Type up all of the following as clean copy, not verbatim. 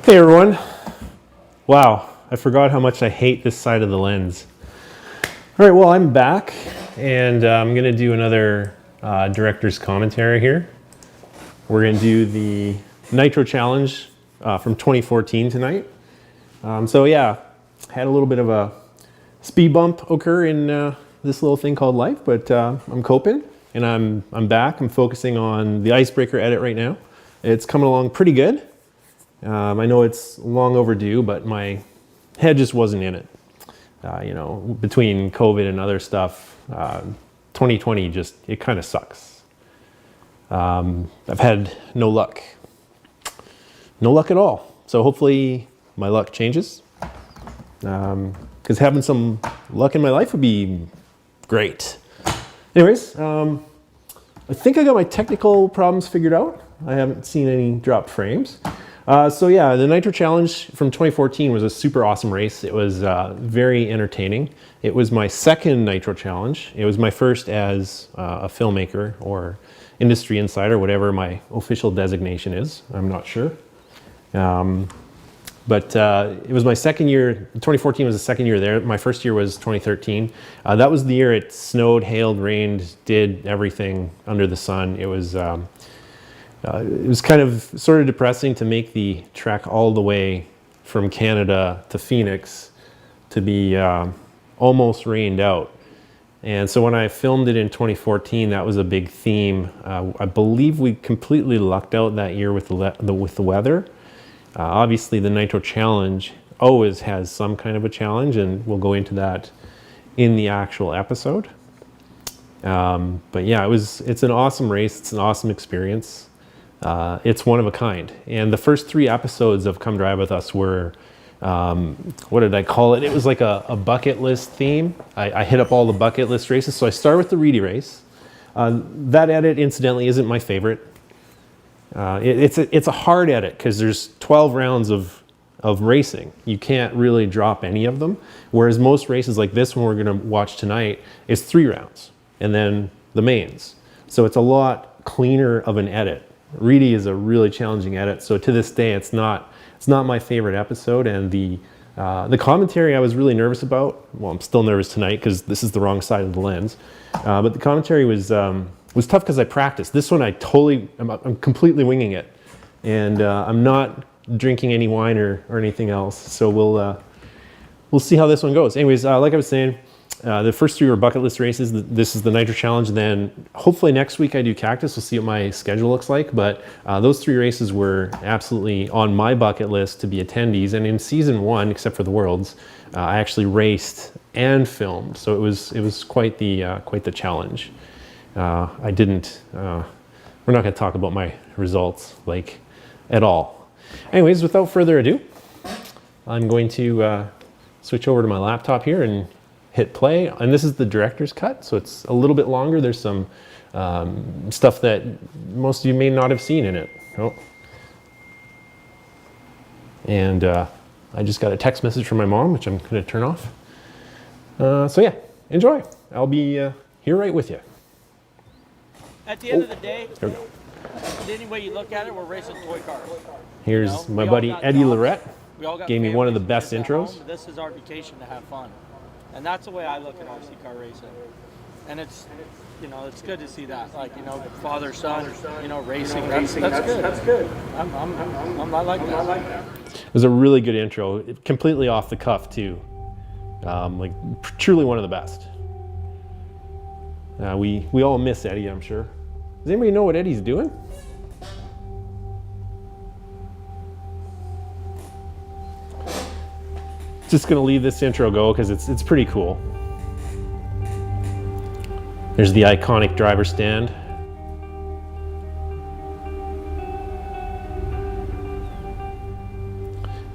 Hey everyone. Wow, I forgot how much I hate this side of the lens. All right, well, I'm back and I'm gonna do another director's commentary here. We're gonna do the Nitro Challenge from 2014 tonight. So yeah, had a little bit of a speed bump occur in this little thing called life, but I'm coping and I'm back. I'm focusing on the icebreaker edit right now. It's coming along pretty good. I know it's long overdue, but my head just wasn't in it. You know, between COVID and other stuff, 2020 just, it kind of sucks. I've had no luck. No luck at all. So hopefully my luck changes. Because having some luck in my life would be great. Anyways, I think I got my technical problems figured out. I haven't seen any dropped frames. So yeah, the Nitro Challenge from 2014 was a super awesome race. It was very entertaining. It was my second Nitro Challenge. It was my first as a filmmaker or industry insider, whatever my official designation is. I'm not sure. But it was my second year. 2014 was the second year there. My first year was 2013. That was the year it snowed, hailed, rained, did everything under the sun. It was kind of sort of depressing to make the trek all the way from Canada to Phoenix to be almost rained out. And so when I filmed it in 2014, that was a big theme. I believe we completely lucked out that year with the weather. Obviously, the Nitro Challenge always has some kind of a challenge, and we'll go into that in the actual episode. But yeah, it's an awesome race. It's an awesome experience. It's one of a kind. And the first 3 episodes of Come Drive With Us were, what did I call it? It was like a bucket list theme. I hit up all the bucket list races. So I start with the Reedy race. That edit, incidentally, isn't my favorite. It's a hard edit because there's 12 rounds of racing. You can't really drop any of them. Whereas most races like this one we're gonna watch tonight is 3 rounds and then the mains. So it's a lot cleaner of an edit. Reedy is a really challenging edit. So to this day, it's not my favorite episode. And the commentary I was really nervous about. Well, I'm still nervous tonight because this is the wrong side of the lens. But the commentary was tough because I practiced. This one I'm completely winging it, and I'm not drinking any wine or anything else. So we'll see how this one goes. Anyways, like I was saying, the first 3 were bucket list races. This is the Nitro Challenge. And then hopefully next week I do Cactus. We'll see what my schedule looks like. But those 3 races were absolutely on my bucket list to be attendees. And in season 1, except for the Worlds, I actually raced and filmed. So it was quite the challenge. I didn't. We're not going to talk about my results like at all. Anyways, without further ado, I'm going to switch over to my laptop here and hit play. And this is the director's cut, so it's a little bit longer. There's some stuff that most of you may not have seen in it. Oh. And I just got a text message from my mom, which I'm going to turn off. So yeah, enjoy. I'll be here right with you. At the end of the day, any way you look at it, we're racing toy cars. Here's my buddy Eddie Lorette. Gave me one of the best intros. This is our vacation to have fun. And that's the way I look at RC car racing. And it's good to see that. Like, father, son, racing. That's good. That's good. I like that. It was a really good intro. Completely off the cuff, too. Like, truly one of the best. We all miss Eddie, I'm sure. Does anybody know what Eddie's doing? Just gonna leave this intro go because it's pretty cool. There's the iconic driver stand.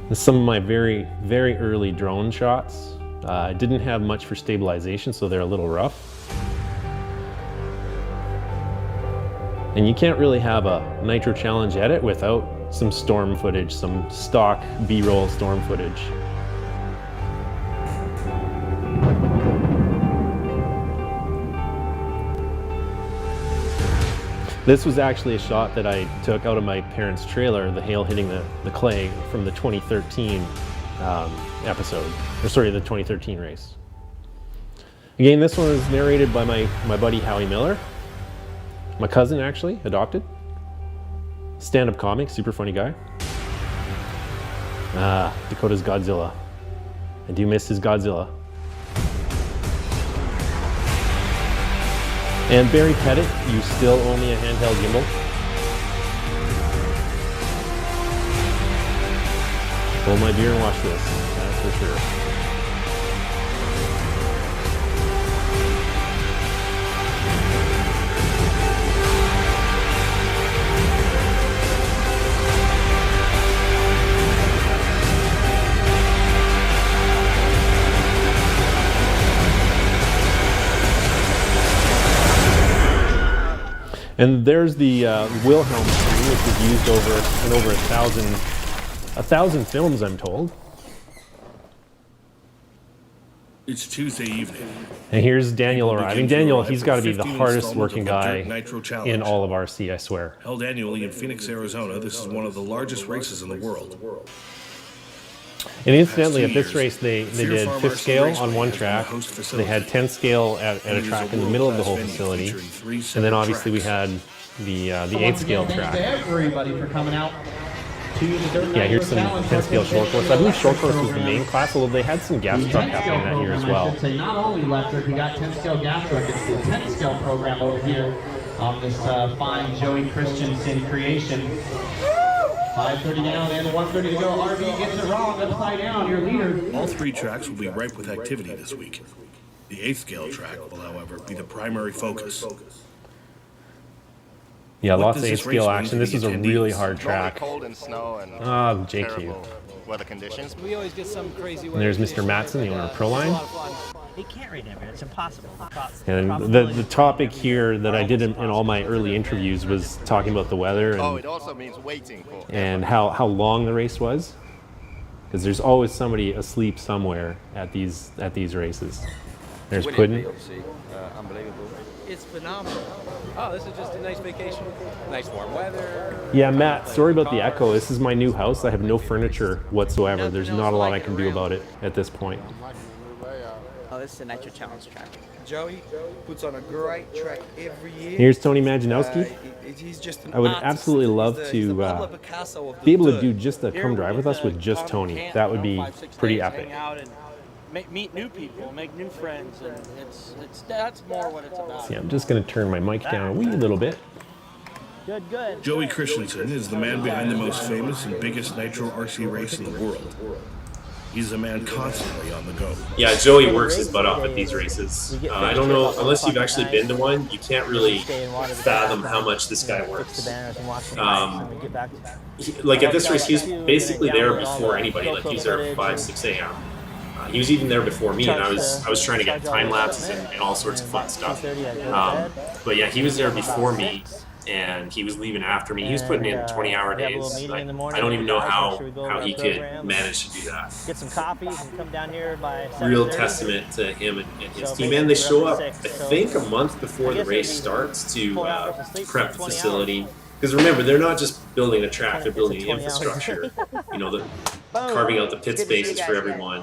This is some of my very, very early drone shots. I didn't have much for stabilization, so they're a little rough. And you can't really have a Nitro Challenge edit without some storm footage, some stock B-roll storm footage. This was actually a shot that I took out of my parents' trailer, the hail hitting the clay from the 2013 episode, or sorry, the 2013 race. Again, this one was narrated by my buddy Howie Miller, my cousin actually, adopted. Stand-up comic, super funny guy. Dakota's Godzilla. I do miss his Godzilla. And Barry Pettit, you still owe me a handheld gimbal. Hold my beer and watch this, that's for sure. And there's the Wilhelm tree, which was used in over a thousand films, I'm told. It's Tuesday evening. And here's Daniel arriving. Daniel, he's got to be the 15 hardest working guy installment of the Nitro Challenge. in all of RC, I swear. Held annually in Phoenix, Arizona, this is one of the largest races in the world. And incidentally, at this race, they did 5th scale on one track. They had 10th scale at a track in the middle of the whole facility. And then obviously we had the 8th scale track. Thanks to everybody for coming out to the Dirt Yeah, here's some Challenge. 10th scale short course. I believe short course was the main class, although they had some gas truck happening that year as well. Say not only electric, we got 10 scale gas truck, it's the 10 scale program over here on this fine Joey Christensen creation. 5:30 down and 1:30 to go. RV gets it wrong, upside down, your leader. All three tracks will be ripe with activity this week. The 8th scale track will, however, be the primary focus. Yeah, What lots of does 8th this scale race action. mean This to is the a really attendees? hard track. Cold and snow and JQ. terrible weather conditions. We always get some crazy And there's Mr. Matson, the owner of Proline. He can't remember. It's impossible. And the topic here that I did in all my early interviews was talking about the weather Oh, and, it also means waiting for. and how long the race was. Because there's always somebody asleep somewhere at these races. There's Puddin'. Unbelievable. It's phenomenal. Oh, this is just a nice vacation. Nice warm weather. Yeah, Matt, sorry about the echo. This is my new house. I have no furniture whatsoever. There's not a lot I can do about it at this point. Oh, this is a Nitro Challenge track. Joey puts on a great track every year. Here's Tony Majanowski. He's just an I would artist. absolutely love He's to the Pablo Picasso of the be able to dirt. do just a come drive with us with just Tony. That would be pretty epic. Hang out and meet new people, make new friends, and that's more what it's about. See, I'm just going to turn my mic down a wee little bit. Good, good. Joey Christensen is the man behind the most famous and biggest Nitro RC race in the world. He's a man constantly on the go. Yeah, Joey works his butt off at these races. I don't know, unless you've actually been to one, you can't really fathom how much this guy works. Like at this race, he was basically there before anybody. Like he's there at 5, 6 a.m. He was even there before me, and I was trying to get time lapses and all sorts of fun stuff. But yeah, he was there before me, and he was leaving after me. He was putting in 20-hour days. I don't even know how he could manage to do that. Get some coffees and come down here by 7:30. Real testament to him and his team. And they show up, I think, a month before the race starts to prep the facility. Because remember, they're not just building a track; they're building the infrastructure. You know, carving out the pit spaces for everyone,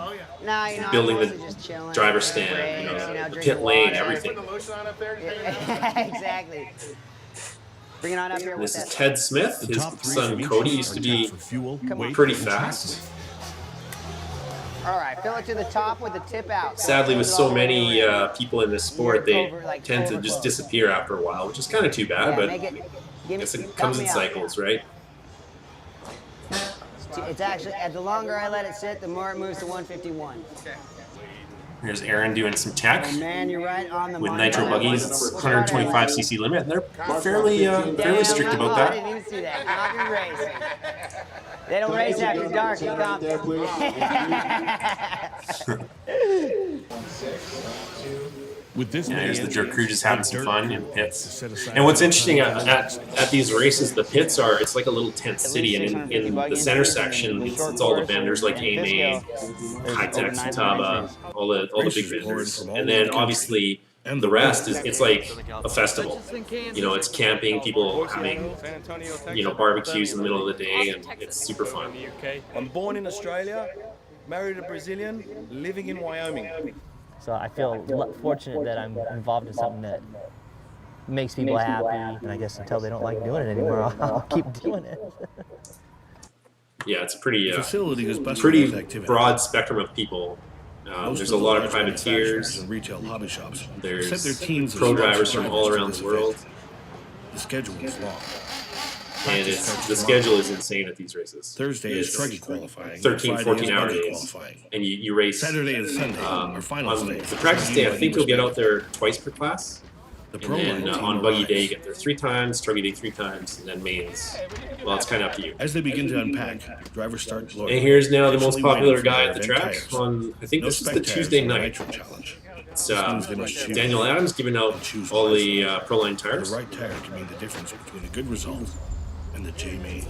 building the driver stand, the pit lane, everything. Exactly. Bring it on up here. This is Ted Smith. His son Cody used to be pretty fast. All right, fill it to the top with the tip out. Sadly, with so many people in this sport, they tend to just disappear after a while, which is kind of too bad, but I guess it comes in cycles, right? It's actually, the longer I let it sit, the more it moves to 151. Here's Aaron doing some tech Man, you're right on the with money. nitro buggies. It's 125cc limit, and they're fairly strict about I that. didn't even see that. Not gonna race. They don't race after dark in Compton. With this Yeah, here's the dirt crew just having some fun in pits. And what's interesting at these races, the pits it's like a little tent city, and in the center section, it's all the vendors like AMA, High Tech, Futaba, all the big vendors. And then obviously And the rest is, it's like a festival. You know, it's camping, people having, you know, barbecues in the middle of the day, and it's super fun. I'm born in Australia, married a Brazilian, living in Wyoming. So I feel fortunate that I'm involved in something that makes people happy. And I guess until they don't like doing it anymore, I'll keep doing it. Yeah, it's a pretty facility is busted pretty with activity. broad spectrum of people. There's a lot of privateers, and retail hobby shops. there's Set their teams pro as drivers sponsor from all drivers to around this the world, event. The schedule is long. and it's the schedule is insane at these races. Thursday is It's Truggy qualifying. 13, Friday 14 is hour buggy days, qualifying. and you race. Saturday and Sunday are final On stage. the practice day, I think you'll get out there twice per class. The And pro then line team on buggy day, you arrives. get there 3 times, Truggy day 3 times, and then mains. Well, it's kind of up to you. As they begin to unpack, drivers start loading. And here's now the most Patiently popular waiting for guy their at the event track tires. on, I think No this is the spec tires Tuesday for the night. Nitro Challenge. It's This means they must choose. Daniel Adams giving out Choose all wisely. the Proline The tires. right tire can mean the difference between a good result and the J-main.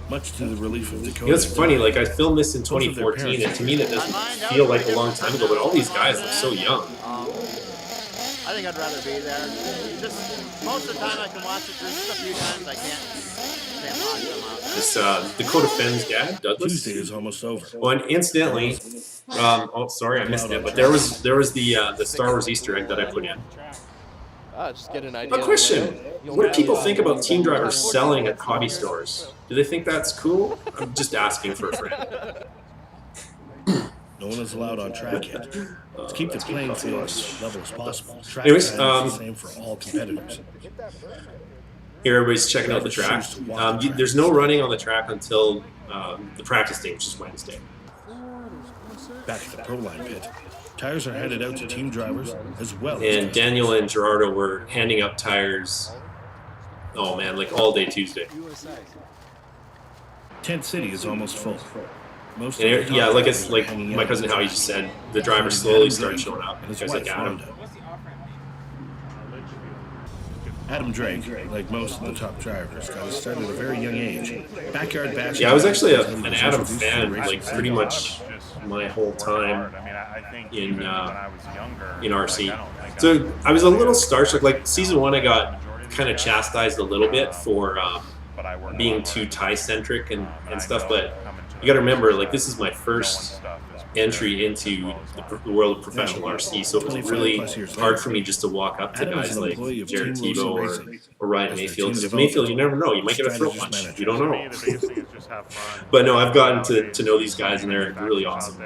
Much to the relief of Dakota. You know, it's funny, like I filmed this in 2014, and to me that doesn't feel like a long time ago, but all these guys look so young. I think I'd rather be there. Just most of the time I can watch it. There's just a few times I can't watch them out there. This Dakota Fenn's dad, Douglas. Tuesday is almost over. Well, and incidentally, oh sorry, I missed it, but there was the Star Wars Easter egg that I put in. Just get an idea. A question: what do people think about team drivers selling at hobby stores? Do they think that's cool? I'm just asking for a friend. No one is allowed on track yet. To keep the playing field as level as possible. Track Anyways, time is the same for all competitors. Here, everybody's checking out the track. There's no running on the track until the practice day, which is Wednesday. Back at the pro line pit, tires are handed out to team drivers as well. And Daniel and Gerardo were handing out tires. Oh man, like all day Tuesday. Tent City is almost full. Most And of the yeah, like it's contractors like are hanging my out. cousin Howie just said, the drivers slowly start showing up. And his Guys wife, like Adam. Wanda. Adam Drake, like most of the top drivers, got his start at a very young age. Backyard bashing. Yeah, I was actually until he an was Adam introduced to the fan, racing like scene. pretty much my whole time in RC. So I was a little starstruck. Like season 1, I got kind of chastised a little bit for being too tie centric and stuff. But you got to remember, like this is my first entry into the world of professional RC, so it was really hard for me just to walk up to guys like Jared Tebow or Ryan Mayfield. Because Mayfield, you never know, you might get a throat punch. You don't know. But no, I've gotten to know these guys, and they're really awesome.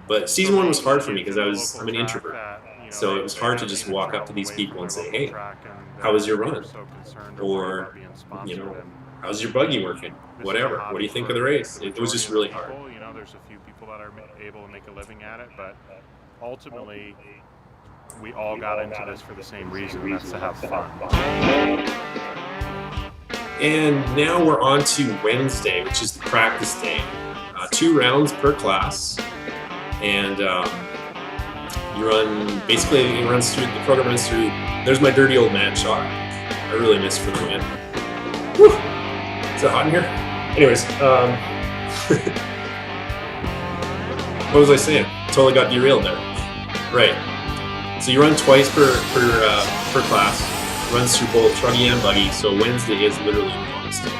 But season 1 was hard for me because I'm an introvert, so it was hard to just walk up to these people and say, "Hey, how was your run?" Or, you know, "How's your buggy working?" Whatever. What do you think of the race? It was just really hard. You know, there's a few people that are able to make a living at it, but ultimately, we all got into this for the same reason, and that's to have fun. And now we're on to Wednesday, which is the practice day. 2 rounds per class, and the program runs through. There's my dirty old man shot. I really miss for the win. Whew. Is it hot in here? Anyways, what was I saying? Totally got derailed there. Right. So you run twice per class. Runs through both Truggy and buggy. So Wednesday is literally the bonus day.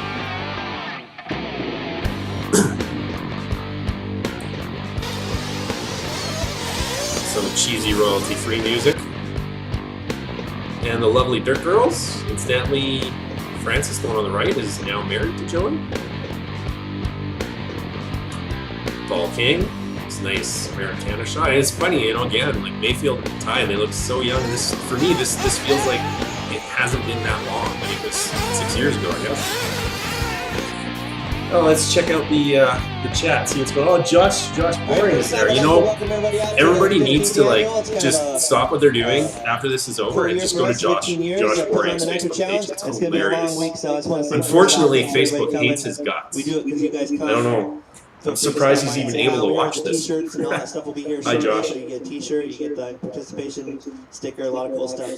Some cheesy royalty-free music. And the lovely Dirt Girls. Incidentally, Francis, the one on the right, is now married to Joey. Paul King. It's a nice Americana shot. And it's funny, you know, again, like Mayfield and Ty, they look so young. And this, for me, this feels like it hasn't been that long. I mean, it was 6 years ago, I guess. Oh, let's check out the chat, see what's going on. Oh, Josh Boring is there. You know, everybody needs to like just stop what they're doing after this is over and just go to Josh Boring's Facebook page. It's hilarious. Unfortunately, Facebook hates his guts. I don't know. I'm surprised he's even able to watch this. T-shirts and all that stuff will be here. Hi, Josh. You get a T-shirt, you get the participation sticker, a lot of cool stuff.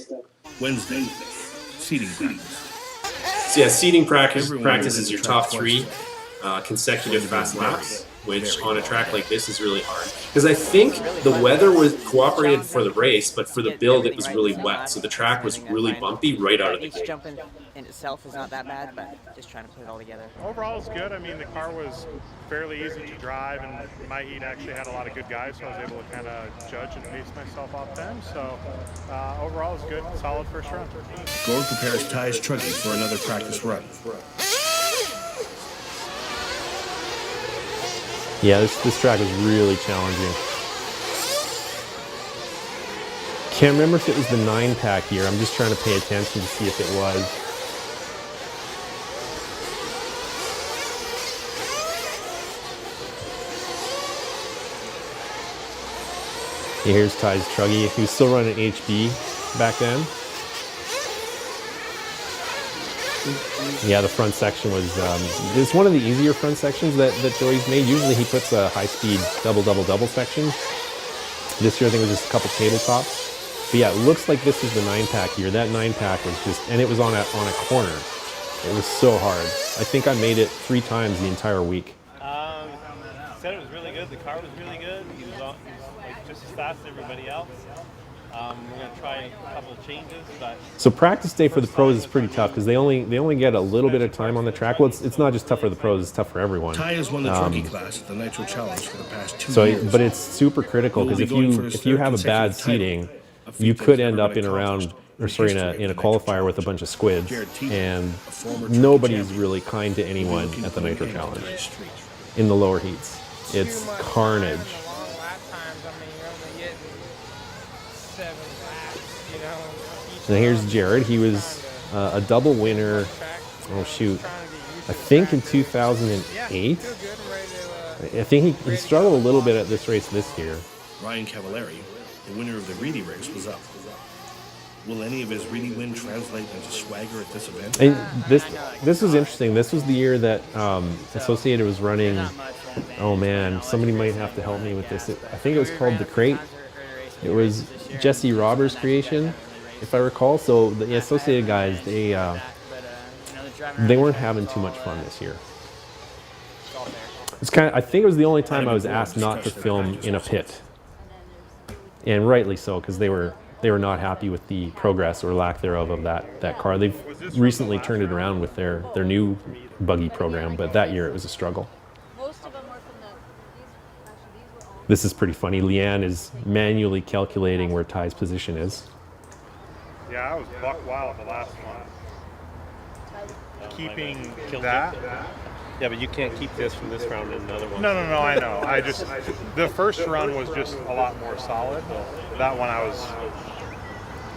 Wednesday, seating practice. So yeah, seating practice is your top 3 consecutive fast laps. which on a track like this is really hard. Because I think the weather was cooperated for the race, but for the build it was really wet, so the track was really bumpy right out of the Each gate. jump in itself is not that bad, but just trying to put it all together. Overall, it's good. I mean, the car was fairly easy to drive, and my heat actually had a lot of good guys, so I was able to kind of judge and pace myself off them. So overall, it's good. Solid first run. Gord prepares Ty's Truggy for another practice run. Yeah, this track is really challenging. Can't remember if it was the 9-pack here. I'm just trying to pay attention to see if it was. Yeah, here's Ty's Truggy. He was still running HB back then. Yeah, the front section was, it's one of the easier front sections that Joey's made. Usually he puts a high-speed double section. This year I think it was just a couple tabletops. But yeah, it looks like this is the 9-pack here. That 9-pack was just, and it was on a corner. It was so hard. I think I made it 3 times the entire week. He said it was really good. The car was really good. He was like just as fast as everybody else. We're going to try a couple of changes, but So practice day for the pros is pretty tough because they only get a little bit of time on the track. Well, it's not just tough for the pros; it's tough for everyone. Ty has won the Truggy class at the Nitro Challenge for the past 2 years. But it's super critical because if you have a bad seating, you could end up in a round, or sorry, in a qualifier with a bunch of squids, and nobody's really kind to anyone at the Nitro Challenge in the lower heats. It's carnage. And here's Jared. He was a double winner. Oh shoot! I think in 2008. I think he struggled a little bit at this race this year. Ryan Cavallari, the winner of the Reedy race, was up. Will any of his Reedy win translate into swagger at this event? And this was interesting. This was the year that Associated was running. Oh man, somebody might have to help me with this. I think it was called The Crate. It was Jesse Roberts' creation, if I recall. So the Associated guys, they weren't having too much fun this year. It's I think it was the only time I was asked not to film in a pit, and rightly so, because they were not happy with the progress or lack thereof of that car. They've recently turned it around with their new buggy program, but that year it was a struggle. This is pretty funny. Leanne is manually calculating where Ty's position is. Yeah, I was buck wild the last one. Keeping that. yeah, but you can't keep this from this round and another one. No, I know. The first run was just a lot more solid. That one I was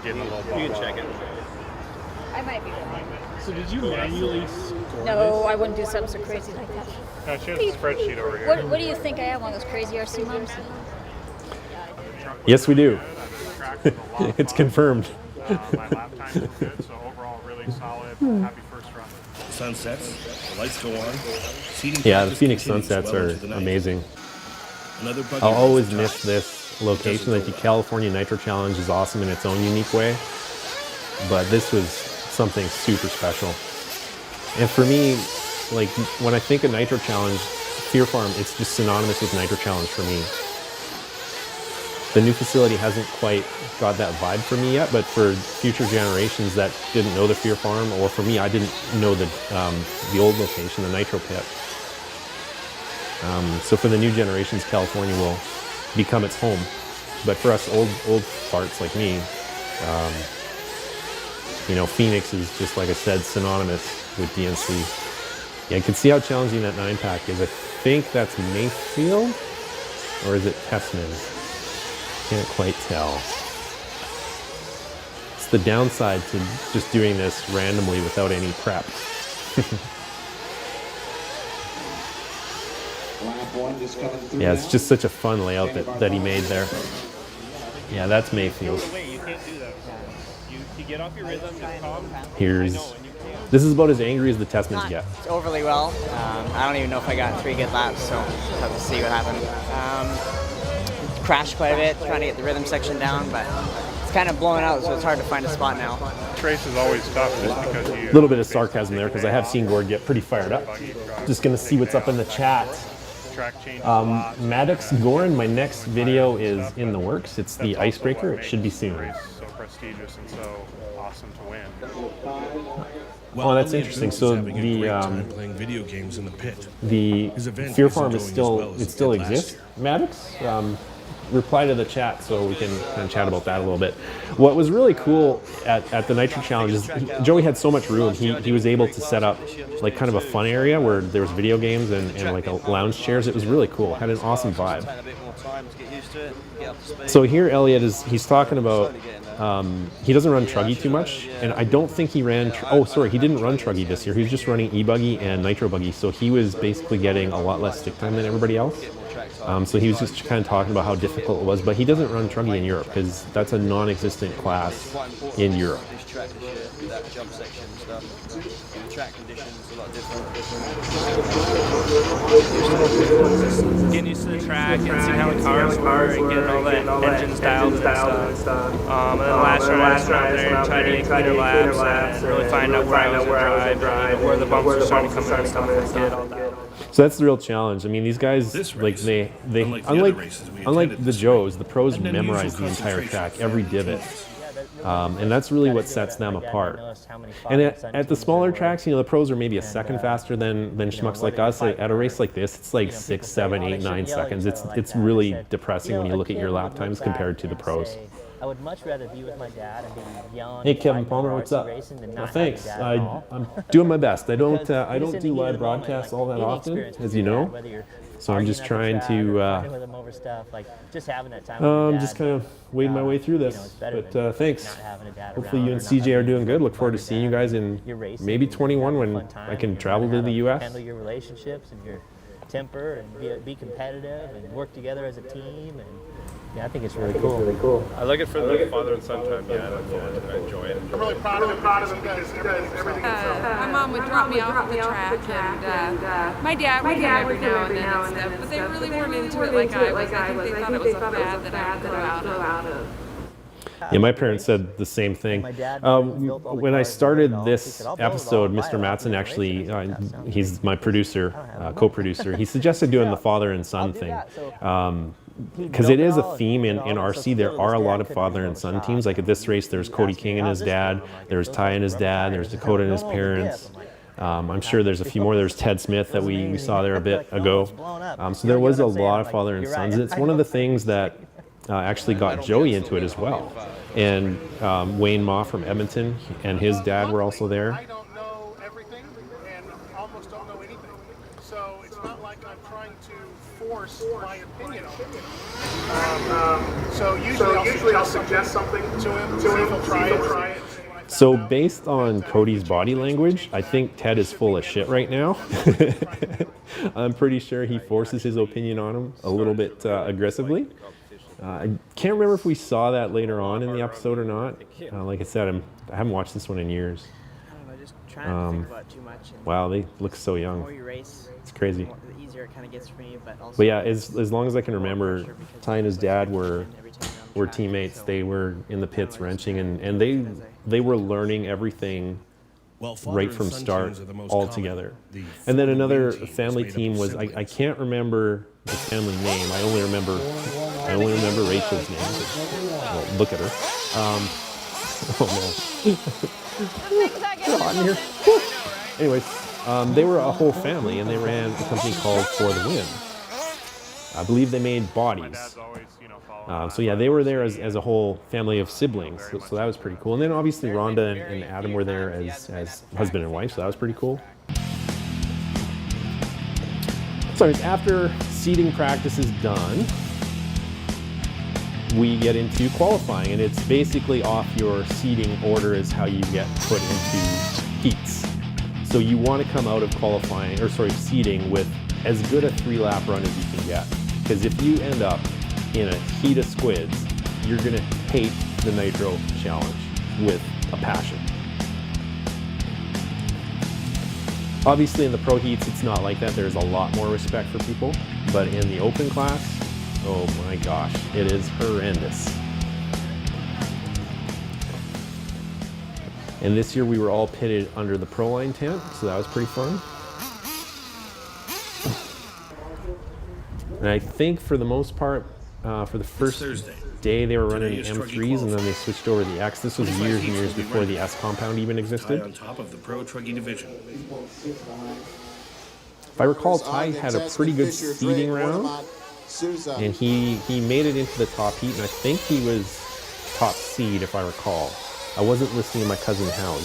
getting a little buck. You can check it. I might be wrong. So did you manually score No, I wouldn't do something so crazy like that. No, she has a spreadsheet over here. What do you think I am, one of those crazy RC moms? Yes, we do. It's confirmed. My lap time is good, so overall really solid. Happy first run. Sunsets, the lights go on. Seating Yeah, the practice Phoenix continues sunsets well are into the night. amazing. Another buggy I'll race always for miss Ty. this location. Like the California Nitro Challenge is awesome in its own unique way, but this was something super special. And for me, like when I think of Nitro Challenge, Fear Farm, it's just synonymous with Nitro Challenge for me. The new facility hasn't quite got that vibe for me yet, but for future generations that didn't know the Fear Farm, or for me, I didn't know the old location, the Nitro Pit. So for the new generations, California will become its home. But for us old farts like me, Phoenix is just, like I said, synonymous with DNC. Yeah, you can see how challenging that 9-pack is. I think that's Mayfield, or is it Tessman? Can't quite tell. It's the downside to just doing this randomly without any prep. Yeah, it's just such a fun layout that he made there. Yeah, that's Mayfield. Wait, you can't do that. You get off your rhythm, just calm. This is about as angry as the Tessmans get. It's overly well. I don't even know if I got 3 good laps, so just have to see what happened. Crashed quite a bit, trying to get the rhythm section down, but it's kind of blowing out, so it's hard to find a spot now. Trace is always tough just because you... A little bit of sarcasm there because I have seen Gord get pretty fired up. Just going to see what's up in the chat. track changes a lot. Maddox Gorin, my next video is in the works. It's the icebreaker. It should be soon. So prestigious and so awesome to win. Well, that's interesting. So playing video games in the pit. The Fear Farm is still exists. Maddox, reply to the chat so we can kind of chat about that a little bit. What was really cool at the Nitro Challenge is Joey had so much room. He was able to set up like kind of a fun area where there was video games and like lounge chairs. It was really cool. Had an awesome vibe. So here Elliot he's talking about he doesn't run Truggy too much, and I don't think he ran. He didn't run Truggy this year. He was just running e-buggy and nitro buggy, so he was basically getting a lot less stick time than everybody else. So he was just kind of talking about how difficult it was, but he doesn't run Truggy in Europe because that's a non-existent class in Europe. That jump section stuff. The track conditions a lot different. Getting used to the track and seeing how the cars work and getting all that engines dialed and stuff. And then last year I went out there and tried to get cleaner laps and really find out where I was going to drive, where the bumps were starting to come in and stuff like that. So that's the real challenge. I mean, these guys, like they unlike the Joes, the pros memorize the entire track, every divot. And that's really what sets them apart. And at the smaller tracks, the pros are maybe a second faster than schmucks like us. At a race like this, it's like 6, 7, 8, 9 seconds. It's really depressing when you look at your lap times compared to the pros. I would much rather be with my dad and be yelling. Hey Kevin Palmer, what's up? Well, thanks. I'm doing my best. I don't do live broadcasts all that often, as you know. So I'm just trying to just kind of wade my way through this. But thanks. Hopefully you and CJ are doing good. Look forward to seeing you guys in maybe 21 when I can travel to the US. Handle your relationships and your temper and be competitive and work together as a team. And yeah, I think it's really cool. I like it for the father and son time. Yeah, I enjoy it. I'm really proud of you guys. Everything. My mom would drop me off at the track, and my dad would come every now and then and stuff. But they really weren't into it like I was. I think they thought it was a fad that I would grow out of. Yeah, my parents said the same thing. When I started this episode, Mr. Matson actually, he's my producer, co-producer, he suggested doing the father and son thing. Because it is a theme in RC. There are a lot of father and son teams. Like at this race, there's Cody King and his dad, there's Ty and his dad, there's Dakota and his parents. I'm sure there's a few more. There's Ted Smith that we saw there a bit ago. So there was a lot of father and sons. It's one of the things that actually got Joey into it as well. And Wayne Ma from Edmonton and his dad were also there. I don't know everything and almost don't know anything. So it's not like I'm trying to force my opinion on it. So usually I'll suggest something to him, see if he'll try it. So based on Cody's body language, I think Ted is full of shit right now. I'm pretty sure he forces his opinion on him a little bit aggressively. I can't remember if we saw that later on in the episode or not. Like I said, I haven't watched this one in years. I don't know, just trying to think about too much. Wow, they look so young. The more you race, it's crazy. the easier it kind of gets for me. But yeah, as long as I can remember, Ty and his dad were teammates. They were in the pits wrenching, and they were learning everything right from start all together. And then another family team was, I can't remember the family name. I only remember Rachel's name. Well, look at her. Oh no. Anyways, they were a whole family, and they ran a company called For the Win. I believe they made bodies. So yeah, they were there as a whole family of siblings. So that was pretty cool. And then obviously Rhonda and Adam were there as husband and wife. So that was pretty cool. So after seating practice is done, we get into qualifying, and it's basically off your seating order is how you get put into heats. So you want to come out of seating with as good a 3-lap run as you can get. Because if you end up in a heat of squids, you're gonna hate the Nitro Challenge with a passion. Obviously in the pro heats, it's not like that. There's a lot more respect for people, but in the open class, oh my gosh, it is horrendous. And this year we were all pitted under the Pro Line tent, so that was pretty fun. And I think for the most part, for the first day they were running M3s, and then they switched over to the X. This was years and years before the S compound even existed. On top of the Pro Truggy division. If I recall, Ty had a pretty good seeding round, and he made it into the top heat, and I think he was top seed, if I recall. I wasn't listening to my cousin Howie.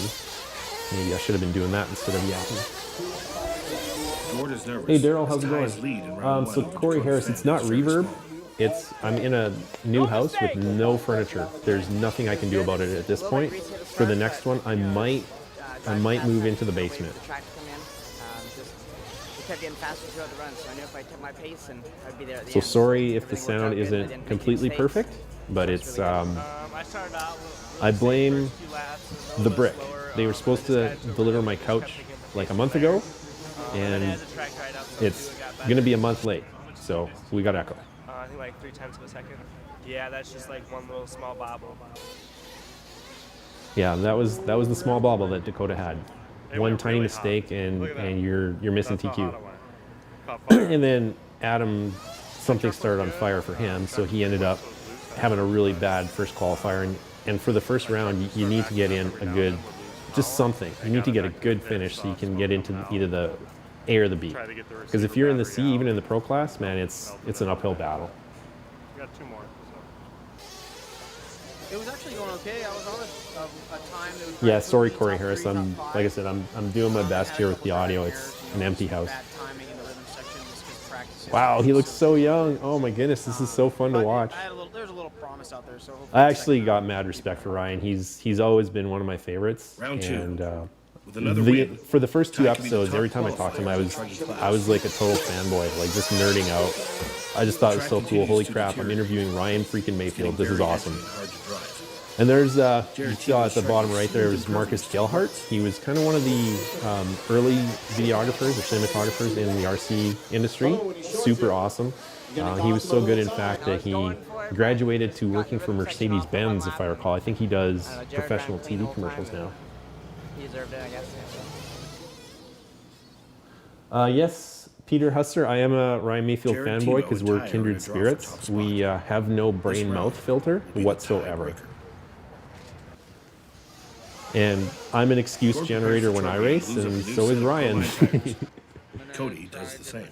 Maybe I should have been doing that instead of yapping. Hey Daryl, how's it going? So Corey Harris, it's not reverb. I'm in a new house with no furniture. There's nothing I can do about it at this point. For the next one, I might move into the basement. Kept getting faster throughout the run, so I knew if I kept my pace, and I'd be there at the So end. sorry if the sound isn't completely perfect, but it's I blame the brick. They were supposed to deliver my couch like a month ago, and it's gonna be a month late, so we got echo. I think like 0.3 of a second. Yeah, that's just like one little small bobble. Yeah, that was the small bobble that Dakota had. One tiny mistake and you're missing TQ. And then Adam, something started on fire for him, so he ended up having a really bad first qualifier. And for the first round, you need to get in a good, just something. You need to get a good finish so you can get into either the A or the B. Because if you're in the C, even in the pro class, man, it's an uphill battle. We got 2 more. It was actually going okay. I was on a time that was Yeah, sorry Corey Harris. Like I said, I'm doing my best here with the audio. It's an empty house. Wow, he looks so young. Oh my goodness, this is so fun to watch. There's a little promise out there, so I actually got mad respect for Ryan. He's always been one of my favorites. Round 2. And for the first 2 episodes, every time I talked to him, I was like a total fanboy, like just nerding out. I just thought it was so cool. Holy crap, I'm interviewing Ryan freaking Mayfield. This is awesome. And there's, you saw at the bottom right there was Marcus Gelhart. He was kind of one of the early videographers or cinematographers in the RC industry. Super awesome. He was so good, in fact, that he graduated to working for Mercedes-Benz, if I recall. I think he does professional TV commercials now. He deserved it, I guess. Yes, Peter Husser, I am a Ryan Mayfield fanboy because we're kindred spirits. We have no brain-mouth filter whatsoever. And I'm an excuse generator when I race, and so is Ryan. Cody does the same.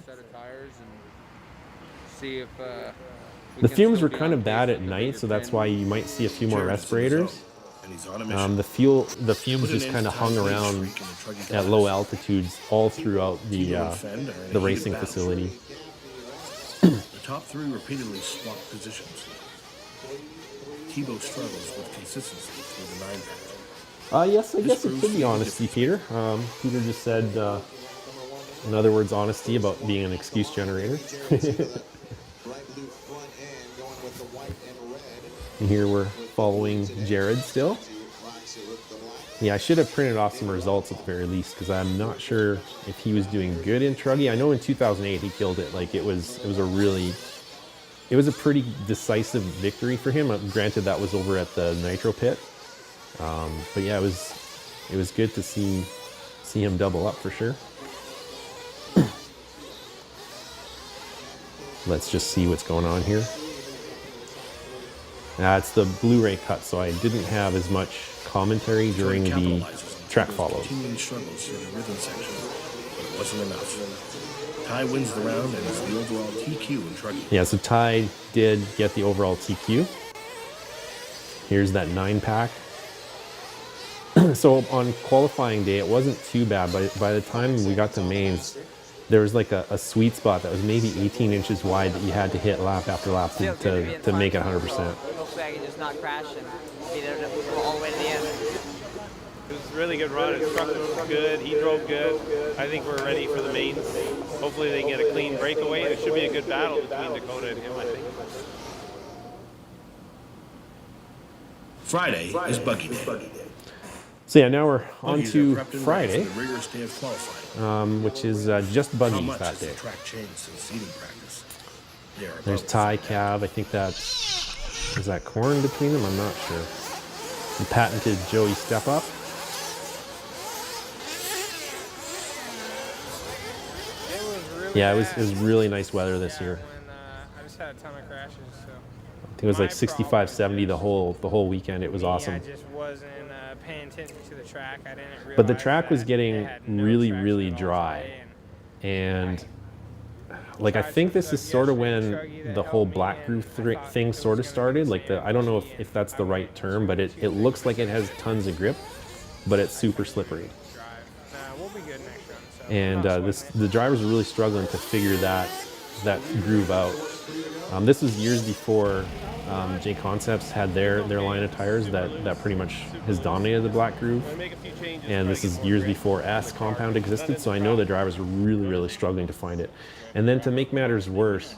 The fumes were kind of bad at night, so that's why you might see a few more respirators. The fumes just kind of hung around at low altitudes all throughout the racing facility. The top 3 repeatedly swapped positions. Tebow struggles with consistency through the 9-pack. Yes, I guess it could be honesty, Peter. Peter just said, in other words, honesty about being an excuse generator. And here we're following Jared still. Yeah, I should have printed off some results at the very least because I'm not sure if he was doing good in Truggy. I know in 2008 he killed it. Like it was a pretty decisive victory for him. Granted, that was over at the Nitro pit. But yeah, it was good to see him double up for sure. Let's just see what's going on here. It's the Blu-ray cut, so I didn't have as much commentary during the track follows. Continuing struggles through the rhythm section, but it wasn't enough. Ty wins the round and is the overall TQ in Truggy. Yeah, so Ty did get the overall TQ. Here's that 9-pack. So on qualifying day, it wasn't too bad, but by the time we got to mains, there was like a sweet spot that was maybe 18 inches wide that you had to hit lap after lap to make it 100%. Hopefully I can just not crash and be there all the way to the end. It was a really good run. His truck was good. He drove good. I think we're ready for the mains. Hopefully they can get a clean breakaway. It should be a good battle between Dakota and him, I think. Friday is buggy day. So yeah, now we're on to Friday, Rigorous day of qualifying. which is just buggies that day. Track changed since seating practice? There's Ty, Cav. I think is that Corn between them? I'm not sure. The patented Joey step up. Yeah, it was really nice weather this year. just had a ton of crashes. So I think it was like 65, 70 the whole weekend. It was awesome. I just wasn't paying attention to the track. I didn't realize. But the track was getting really dry, and like I think this is sort of when the whole black groove thing sort of started. Like I don't know if that's the right term, but it looks like it has tons of grip, but it's super slippery. We'll be good next round. So And the drivers are really struggling to figure that groove out. This was years before J Concepts had their line of tires that pretty much has dominated the black groove. And this is years before S compound existed, so I know the drivers were really struggling to find it. And then to make matters worse,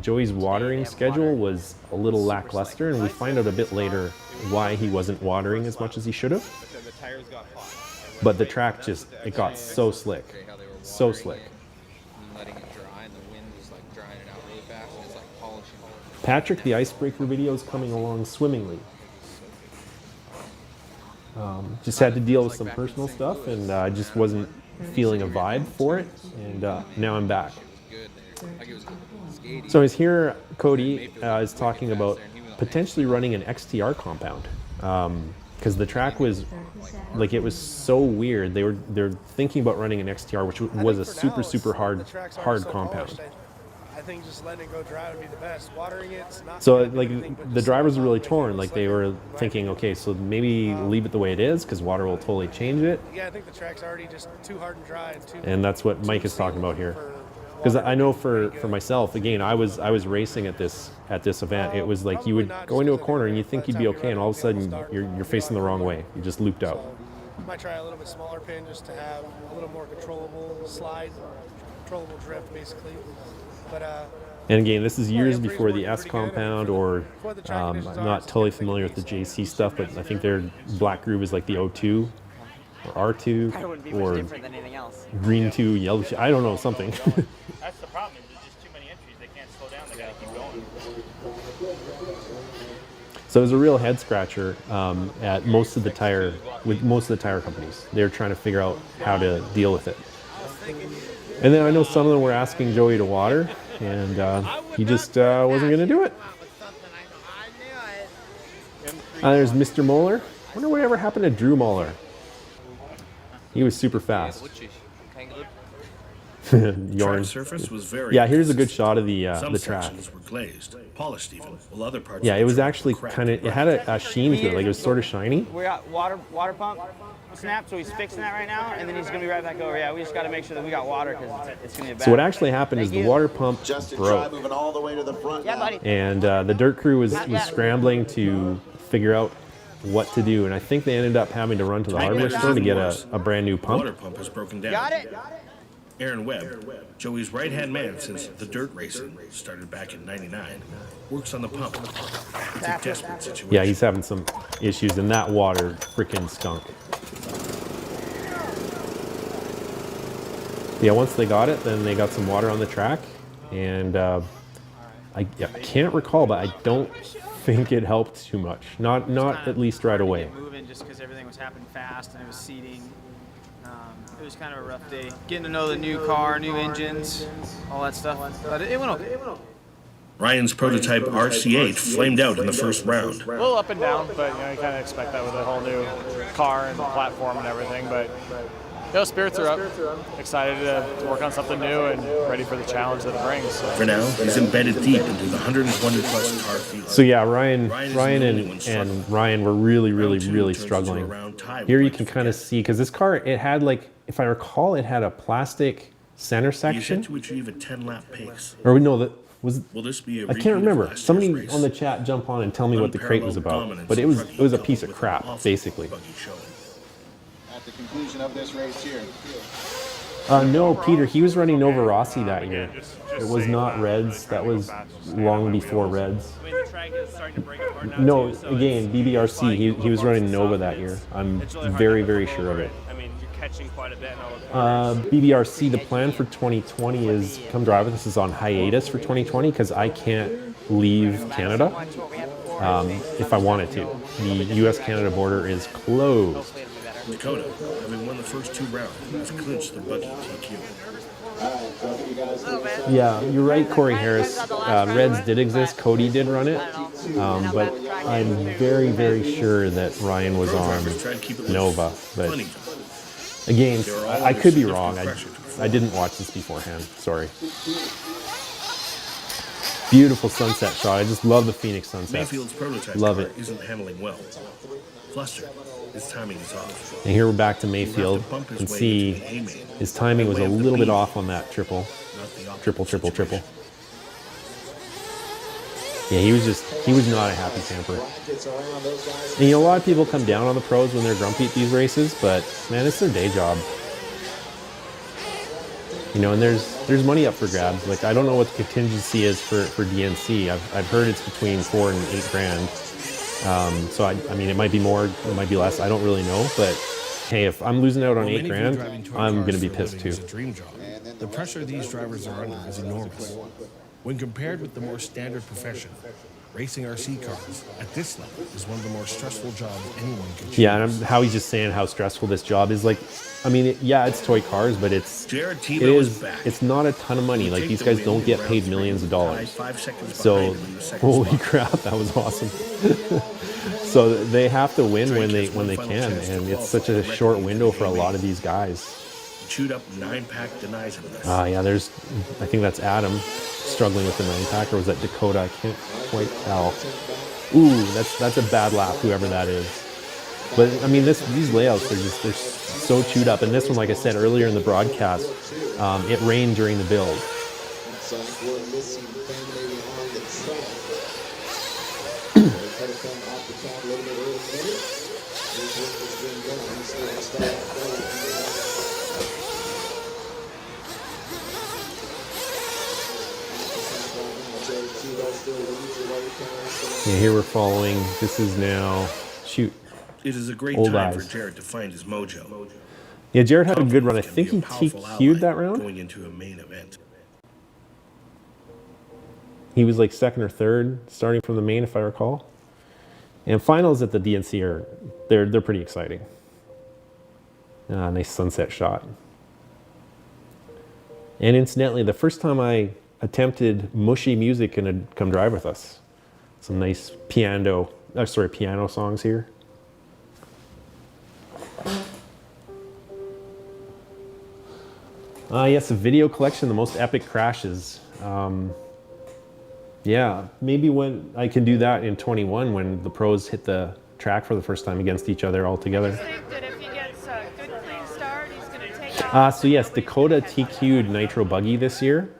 Joey's watering schedule was a little lackluster, and we find out a bit later why he wasn't watering as much as he should have. But the track it got so slick, so slick. Patrick, the icebreaker video is coming along swimmingly. Just had to deal with some personal stuff, and I just wasn't feeling a vibe for it, and now I'm back. So as here, Cody is talking about potentially running an XTR compound, because the track was like, it was so weird. They're thinking about running an XTR, which was a super hard compound. I think just letting it go dry would be the best. Watering it's not. So like the drivers were really torn. Like they were thinking, okay, so maybe leave it the way it is because water will totally change it. Yeah, I think the track's already just too hard and dry and too. And that's what Mike is talking about here. Because I know for myself, again, I was racing at this event. It was like you would go into a corner and you think you'd be okay, and all of a sudden you're facing the wrong way. You just looped out. Might try a little bit smaller pin just to have a little more controllable slide, controllable drift, basically. But and again, this is years before the S compound, or I'm not totally familiar with the JC stuff, but I think their black groove is like the O2 or R2 or green 2, yellow. I don't know, something. That's the problem. There's just too many entries. They can't slow down. They gotta keep going. So it was a real head scratcher at most of the tire companies. They're trying to figure out how to deal with it. And then I know some of them were asking Joey to water, and he just wasn't going to do it. There's Mr. Moeller. I wonder whatever happened to Drew Moeller. He was super fast. Yarn. Surface was very yeah, here's a good shot of the track. Sections were glazed, polished even, while other parts. Yeah, it was actually kind of, it had a sheen to it, like it was sort of shiny. We got water pump snapped, so he's fixing that right now, and then he's gonna be right back over. Yeah, we just gotta make sure that we got water because it's gonna be bad. So what actually happened is the water pump broke. Moving all the way to the front. Yeah, buddy. And the dirt crew was scrambling to figure out what to do, and I think they ended up having to run to the hardware store to get a brand new pump. Water pump is broken down. Got it. Aaron Webb, Joey's right-hand man since the dirt racing started back in '99, works on the pump. It's a desperate situation. Yeah, he's having some issues, and that water freaking stunk. Yeah, once they got it, then they got some water on the track, and I can't recall, but I don't think it helped too much. Not at least right away. Moving just because everything was happening fast and it was seeding. It was kind of a rough day. Getting to know the new car, new engines, all that stuff. But it went okay. Ryan's prototype RC8 flamed out in the first round. A little up and down, but you kind of expect that with a whole new car and platform and everything. But spirits are up. Excited to work on something new and ready for the challenge that it brings. So. For now, he's embedded deep into the 120-plus car field. So yeah, Ryan and Ryan were really struggling. Here you can kind of see, because this car, it had, like, if I recall, it had a plastic center section. He's set to achieve a 10-lap pace. Or no, that was. Will this be a I can't remember. Somebody on the chat jump on and tell me what the crate was about. But it was a piece of crap, basically. At the conclusion of this race here. No, Peter, he was running Nova Rossi that year. It was not Reds. That was long before Reds. No, again, BBRC. He was running Nova that year. I'm very sure of it. I mean, you're catching quite a bit in all the BBRC, the plan for 2020 is come drive with us is on hiatus for 2020 because I can't leave Canada if I wanted to. The U.S.-Canada border is closed. Dakota, having won the first 2 rounds, has clinched the buggy TQ. Yeah, you're right, Corey Harris. Reds did exist. Cody did run it. But I'm very, very sure that Ryan was on Nova. But again, I could be wrong. I didn't watch this beforehand. Sorry. Beautiful sunset shot. I just love the Phoenix sunset. Mayfield's prototype Love car it. isn't handling well. Flustered, his timing is off. And here we're back to Mayfield. You can see his timing was a little bit off on that triple. Triple. Yeah, he was not a happy camper. And you know, a lot of people come down on the pros when they're grumpy at these races, but man, it's their day job. You know, and there's money up for grabs. Like, I don't know what the contingency is for DNC. I've heard it's between $4,000 and $8,000. So I mean, it might be more, it might be less. I don't really know. But hey, if I'm losing out on $8,000, I'm gonna be pissed too. The pressure these drivers are under is enormous. When compared with the more standard profession, racing RC cars at this level is one of the more stressful jobs anyone can choose. Yeah, and how he's just saying how stressful this job is. Like, I mean, yeah, it's toy cars, but it's not a ton of money. Like, these guys don't get paid millions of dollars. So, holy crap, that was awesome. So they have to win when they can, and it's such a short window for a lot of these guys. Chewed up 9-pack denies him this. Yeah, I think that's Adam struggling with the 9-pack, or was that Dakota? I can't quite tell. Ooh, that's a bad lap, whoever that is. But I mean, these layouts they're so chewed up. And this one, like I said earlier in the broadcast, it rained during the build. Yeah, here we're following. This is now, shoot. It is a great Old time Eyes. for Jared to find his mojo. Yeah, Jared had a good run. I think he TQ'd that round. Going into a main event. He was like second or third, starting from the main, if I recall. And finals at the DNC are they're pretty exciting. Nice sunset shot. And incidentally, the first time I attempted mushy music in a Come Drive With Us. Some nice piano songs here. Yes, a video collection, the most epic crashes. Yeah, maybe when I can do that in 21 when the pros hit the track for the first time against each other all together. So yes, Dakota TQ'd Nitro Buggy this year.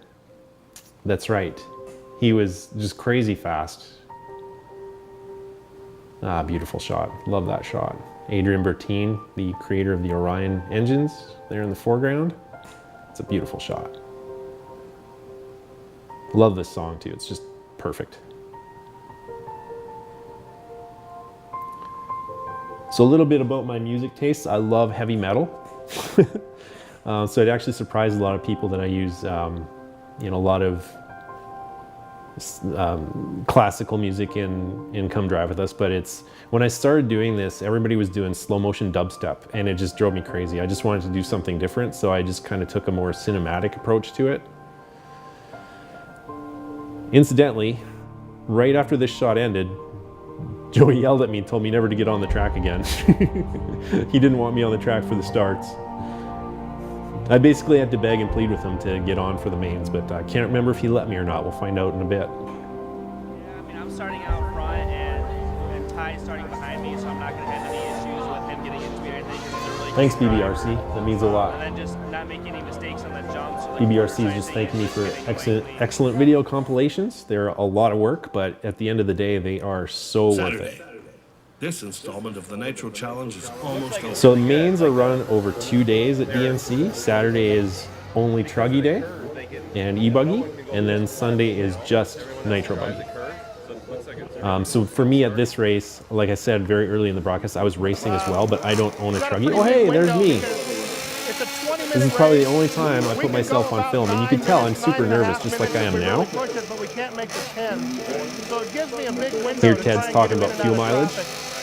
That's right. He was just crazy fast. Beautiful shot. Love that shot. Adrian Bertine, the creator of the Orion engines, there in the foreground. It's a beautiful shot. Love this song too. It's just perfect. So a little bit about my music tastes. I love heavy metal. So it actually surprised a lot of people that I use a lot of classical music in Come Drive With Us, but when I started doing this, everybody was doing slow motion dubstep, and it just drove me crazy. I just wanted to do something different, so I just kind of took a more cinematic approach to it. Incidentally, right after this shot ended, Joey yelled at me and told me never to get on the track again. He didn't want me on the track for the starts. I basically had to beg and plead with him to get on for the mains, but I can't remember if he let me or not. We'll find out in a bit. Yeah, I mean, I'm starting out front and Ty's starting behind me, so I'm not going to have any issues with him getting into me or anything. Really Thanks, BBRC. That means a lot. And then just not make any mistakes on the jumps. So BBRC is just thanking me for excellent video compilations. They're a lot of work, but at the end of the day, they are so worth it. This installment of the Nitro Challenge is almost over. So the mains are run over 2 days at DNC. Saturday is only Truggy Day and e-buggy, and then Sunday is just Nitro Buggy. So for me at this race, like I said very early in the broadcast, I was racing as well, but I don't own a Truggy. Oh hey, there's me. This is probably the only time I put myself on film, and you can tell I'm super nervous, just like I am now. Here Ted's talking about fuel mileage.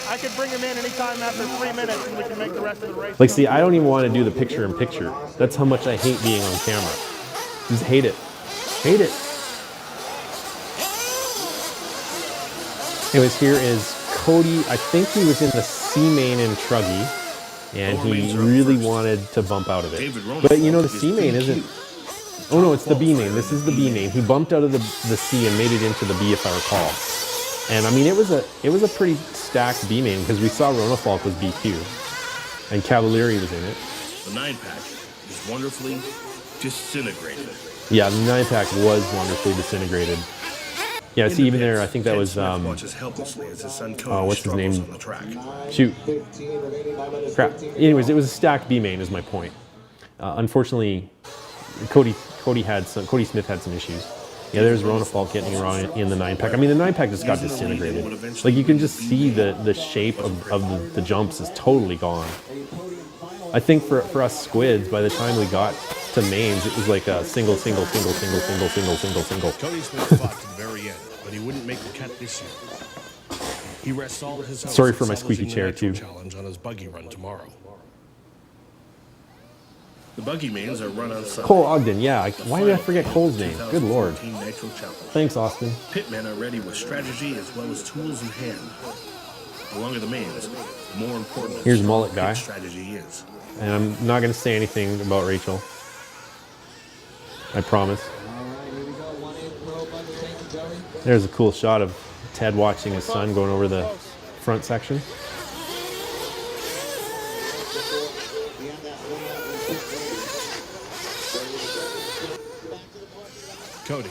I could bring him in anytime after 3 minutes and we can make the rest of the race. Like, see, I don't even want to do the picture-in-picture. That's how much I hate being on camera. Just hate it. Hate it. Anyways, here is Cody. I think he was in the C main in Truggy, and he really wanted to bump out of it. But you know, the C main isn't. Oh no, it's the B main. This is the B main. He bumped out of the C and made it into the B, if I recall. And I mean, it was a pretty stacked B main because we saw Ronafalk was BQ, and Cavalieri was in it. The 9-pack is wonderfully disintegrated. Yeah, the 9-pack was wonderfully disintegrated. Yeah, see, even there, I think that was, what's his name? Shoot. Crap. Anyways, it was a stacked B main is my point. Unfortunately, Cody Smith had some issues. Yeah, there's Ronafalk getting wrong in the 9-pack. I mean, the 9-pack just got disintegrated. Like, you can just see the shape of the jumps is totally gone. I think for us squids, by the time we got to mains, it was like a single. Cody Smith fought to the very end, but he wouldn't make the cut this year. He rests all his hopes. Sorry for my squeaky chair too. Challenge on his buggy run tomorrow. The buggy mains are run on Sunday. Cole Ogden, yeah. Why did I forget Cole's name? Good lord. Thanks, Austin. Pitmen are ready with strategy as well as tools in hand. The longer the mains, the more important here's Mullet Guy. Strategy is. And I'm not going to say anything about Rachel. I promise. There's a cool shot of Ted watching his son going over the front section. Cody,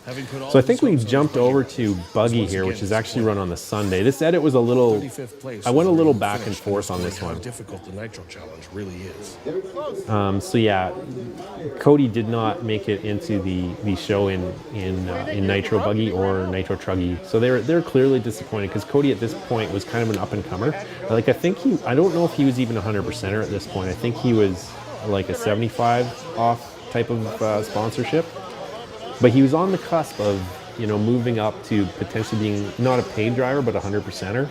having put all so I think we jumped over to Buggy here, which is actually run on the Sunday. This edit was a little, I went a little back and forth on this one. How difficult the Nitro Challenge really is. So yeah, Cody did not make it into the show in Nitro Buggy or Nitro Truggy. So they're clearly disappointed because Cody at this point was kind of an up and comer. Like I don't know if he was even 100%er at this point. I think he was like a 75 off type of sponsorship. But he was on the cusp of, you know, moving up to potentially being not a paid driver, but a 100%er.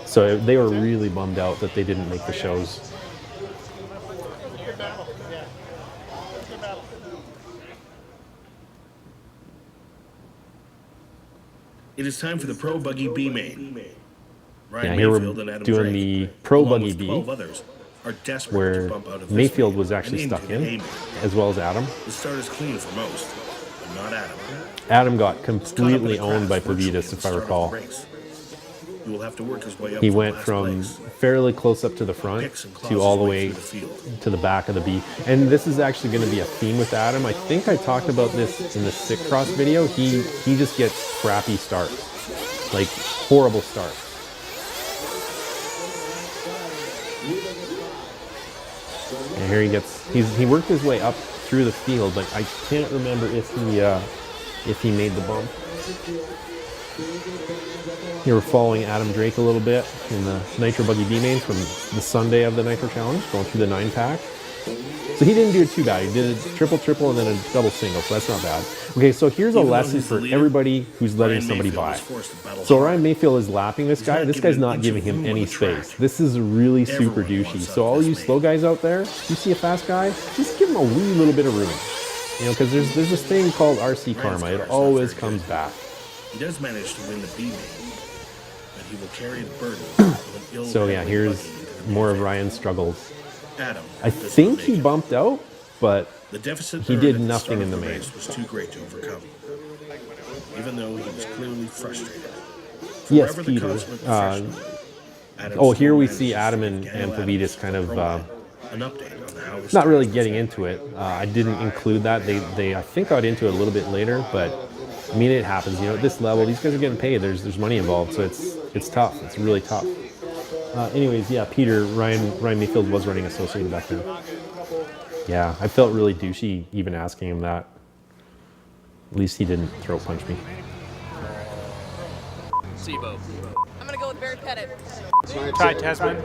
So they were really bummed out that they didn't make the shows. It is time for the Pro Buggy B main. Yeah, here we're doing the Pro Buggy B, where Mayfield was actually stuck in, as well as Adam. The start is clean for most. Not Adam. Adam got completely owned by Pavitas, if I recall. He will have to work his way up. He went from fairly close up to the front to all the way to the back of the B. And this is actually going to be a theme with Adam. I think I talked about this in the Sick Cross video. He just gets crappy starts, like horrible starts. And here he gets. He worked his way up through the field, but I can't remember if he made the bump. Here we're following Adam Drake a little bit in the Nitro Buggy B main from the Sunday of the Nitro Challenge, going through the 9-pack. So he didn't do it too bad. He did a triple and then a double single, so that's not bad. Okay, so here's a lesson for everybody who's letting somebody by. So Ryan Mayfield is lapping this guy. This guy's not giving him any space. This is really super douchey. So all you slow guys out there, you see a fast guy, just give him a wee little bit of room. You know, because there's this thing called RC karma. It always comes back. He does manage to win the B main, but he will carry the burden of an ill. So yeah, here's more of Ryan's struggles. Adam, I think he bumped out, but the deficit he did nothing in the main. Was too great to overcome, even though he was clearly frustrated. Yes, Peter. Here we see Adam and Pavitas kind of not really getting into it. I didn't include that. They I think got into it a little bit later, but I mean it happens. You know, at this level, these guys are getting paid. There's money involved, so it's tough. It's really tough. Anyways, yeah, Peter, Ryan Mayfield was running Associated back then. Yeah, I felt really douchey even asking him that. At least he didn't throat punch me. Sibo. I'm gonna go with Barry Pettit. Ty Tesman.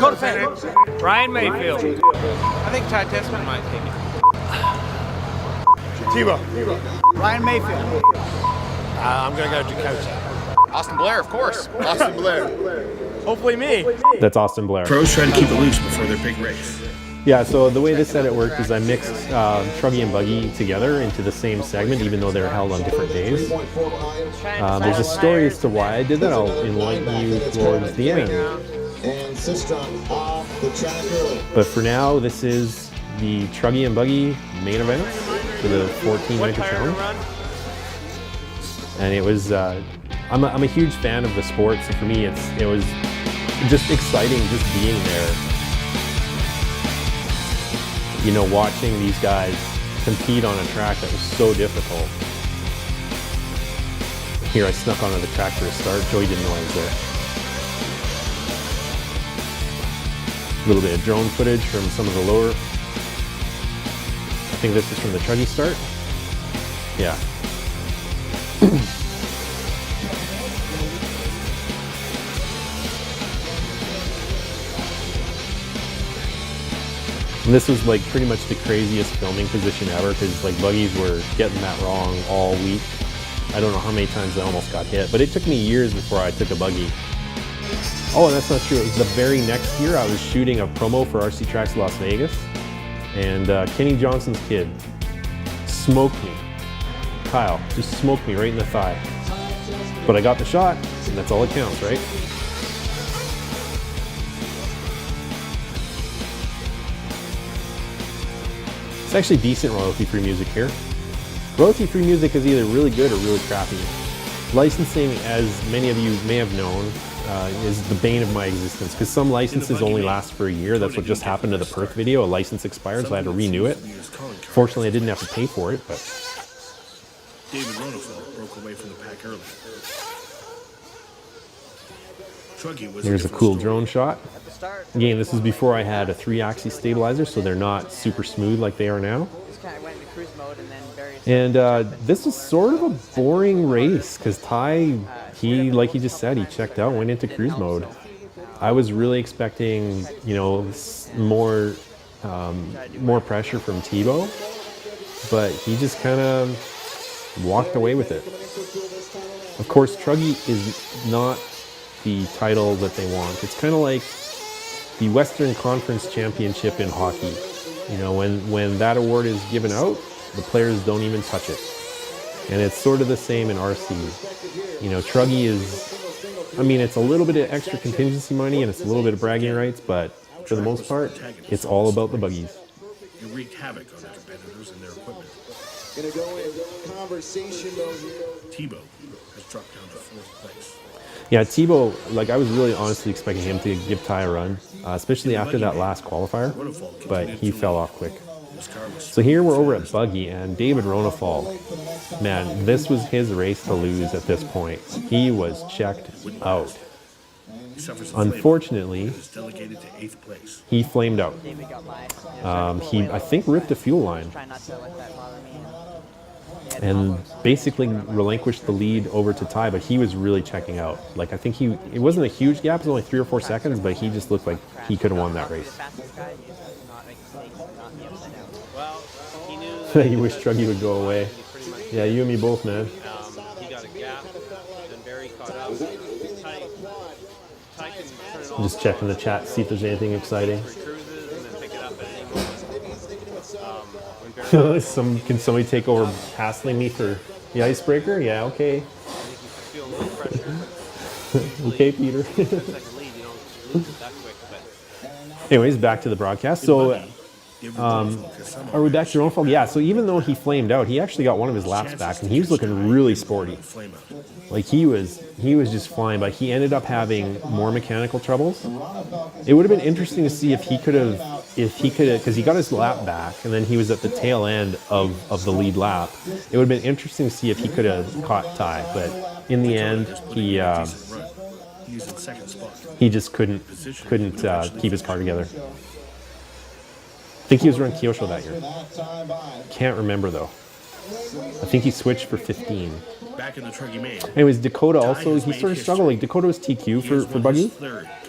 Co-defendant. Ryan Mayfield. I think Ty Tesman might take it. Tebow. Ryan Mayfield. I'm gonna go Dakota. Austin Blair, of course. Austin Blair. Hopefully me. That's Austin Blair. Pros try to keep it loose before their big race. Yeah, so the way this edit worked is I mixed Truggy and Buggy together into the same segment, even though they're held on different days. There's a story as to why I did that. I'll enlighten you towards the end. But for now, this is the Truggy and Buggy main event for the 14 Winter Challenge. And it was, I'm a huge fan of the sport, so for me it was just exciting just being there. You know, watching these guys compete on a track that was so difficult. Here I snuck onto the track for a start. Joey didn't know I was there. A little bit of drone footage from some of the lower. I think this is from the Truggy start. Yeah. And this was like pretty much the craziest filming position ever because like buggies were getting that wrong all week. I don't know how many times I almost got hit, but it took me years before I took a buggy. Oh, that's not true. It was the very next year I was shooting a promo for RC Tracks Las Vegas, and Kenny Johnson's kid smoked me. Kyle just smoked me right in the thigh. But I got the shot, and that's all that counts, right? It's actually decent royalty-free music here. Royalty-free music is either really good or really crappy. Licensing, as many of you may have known, is the bane of my existence because some licenses only last for a year. That's what just happened to the Perth video. A license expired, so I had to renew it. Fortunately, I didn't have to pay for it, but... David Ronefeld broke away from the pack early. Here's a cool drone shot. Again, this is before I had a 3-axis stabilizer, so they're not super smooth like they are now. And this was sort of a boring race because Ty, like he just said, he checked out, went into cruise mode. I was really expecting, you know, more pressure from Tebow, but he just kind of walked away with it. Of course, Truggy is not the title that they want. It's kind of like the Western Conference Championship in hockey. You know, when that award is given out, the players don't even touch it. And it's sort of the same in RC. You know, Truggy is, I mean, it's a little bit of extra contingency money and it's a little bit of bragging rights, but for the most part, it's all about the buggies. It wreaked havoc on their competitors and their equipment. Gonna go in conversation though here. Tebow has dropped down to 4th place. Yeah, Tebow, like I was really honestly expecting him to give Ty a run, especially after that last qualifier, but he fell off quick. So here we're over at Buggy, and David Ronefald, man, this was his race to lose at this point. He was checked out. Unfortunately, he flamed out. He, I think, ripped a fuel line and basically relinquished the lead over to Ty, but he was really checking out. Like, I think it wasn't a huge gap, it was only 3 or 4 seconds, but he just looked like he could have won that race. You wish Truggy would go away. Yeah, you and me both, man. He got a gap, then Barry caught up. I'm just checking the chat, see if there's anything exciting. Can somebody take over hassling me for the icebreaker? Yeah, okay. Okay, Peter. Anyways, back to the broadcast. So, are we back to Ronefeld? Yeah, so even though he flamed out, he actually got one of his laps back, and he was looking really sporty. Like, he was just flying, but he ended up having more mechanical troubles. It would have been interesting to see if he could have, because he got his lap back, and then he was at the tail end of the lead lap. It would have been interesting to see if he could have caught Ty, but in the end, he just couldn't keep his car together. I think he was running Kyosho that year. Can't remember though. I think he switched for 15. Back in the Truggy main. Anyways, Dakota also, he sort of struggled. Like, Dakota was TQ for Buggy.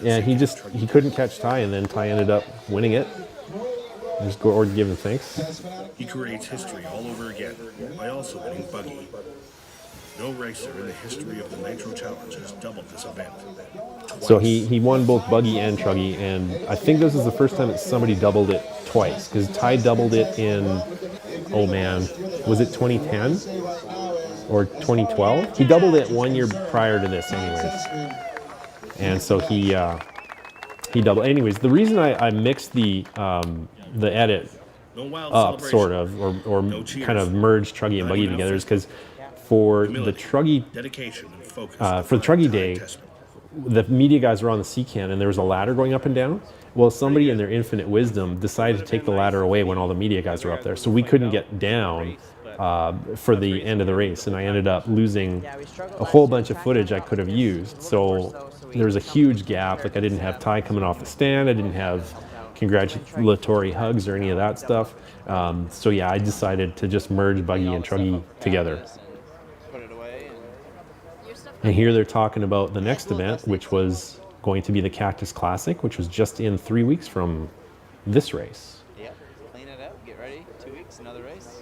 Yeah, he couldn't catch Ty, and then Ty ended up winning it. Just go or give him thanks. He creates history all over again by also winning Buggy. No racer in the history of the Nitro Challenge has doubled this event. Twice. So he won both Buggy and Truggy, and I think this is the first time that somebody doubled it twice, because Ty doubled it in, oh man, was it 2010 or 2012? He doubled it 1 year prior to this anyways. And so he doubled. Anyways, the reason I mixed the edit up sort of, or kind of merged Truggy and Buggy together is because for the Truggy day, the media guys were on the C-can and there was a ladder going up and down. Well, somebody in their infinite wisdom decided to take the ladder away when all the media guys were up there. So we couldn't get down for the end of the race. And I ended up losing a whole bunch of footage I could have used. So there was a huge gap. Like I didn't have Ty coming off the stand. I didn't have congratulatory hugs or any of that stuff. So yeah, I decided to just merge Buggy and Truggy together. And here they're talking about the next event, which was going to be the Cactus Classic, which was just in 3 weeks from this race. Yep, clean it up, get ready, 2 weeks, another race.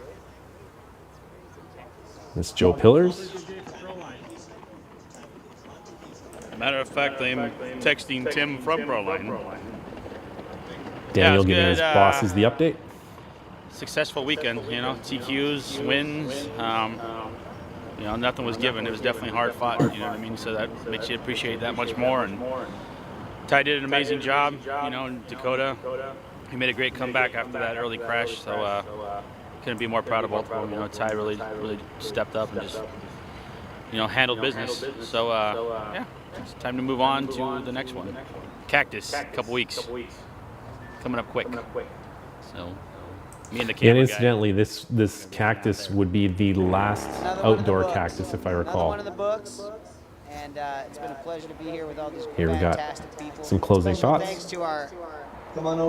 That's Joe Pillars. Matter of fact, I'm texting Tim from Proline. Daniel yeah, giving his bosses the update. Successful weekend, you know, TQs, wins. You know, nothing was given. It was definitely hard fought, you know what I mean? So that makes you appreciate that much more. And Ty did an amazing job, you know, in Dakota. He made a great comeback after that early crash. So couldn't be more proud of both of them. You know, Ty really stepped up and just, you know, handled business. So yeah, it's time to move on to the next one. Cactus, a couple weeks. Coming up quick. So me and the camera and incidentally, this cactus would be the last outdoor cactus, if I recall. One of the books, and it's been a pleasure to be here with all these Here we got fantastic people. some closing thoughts. Thanks to our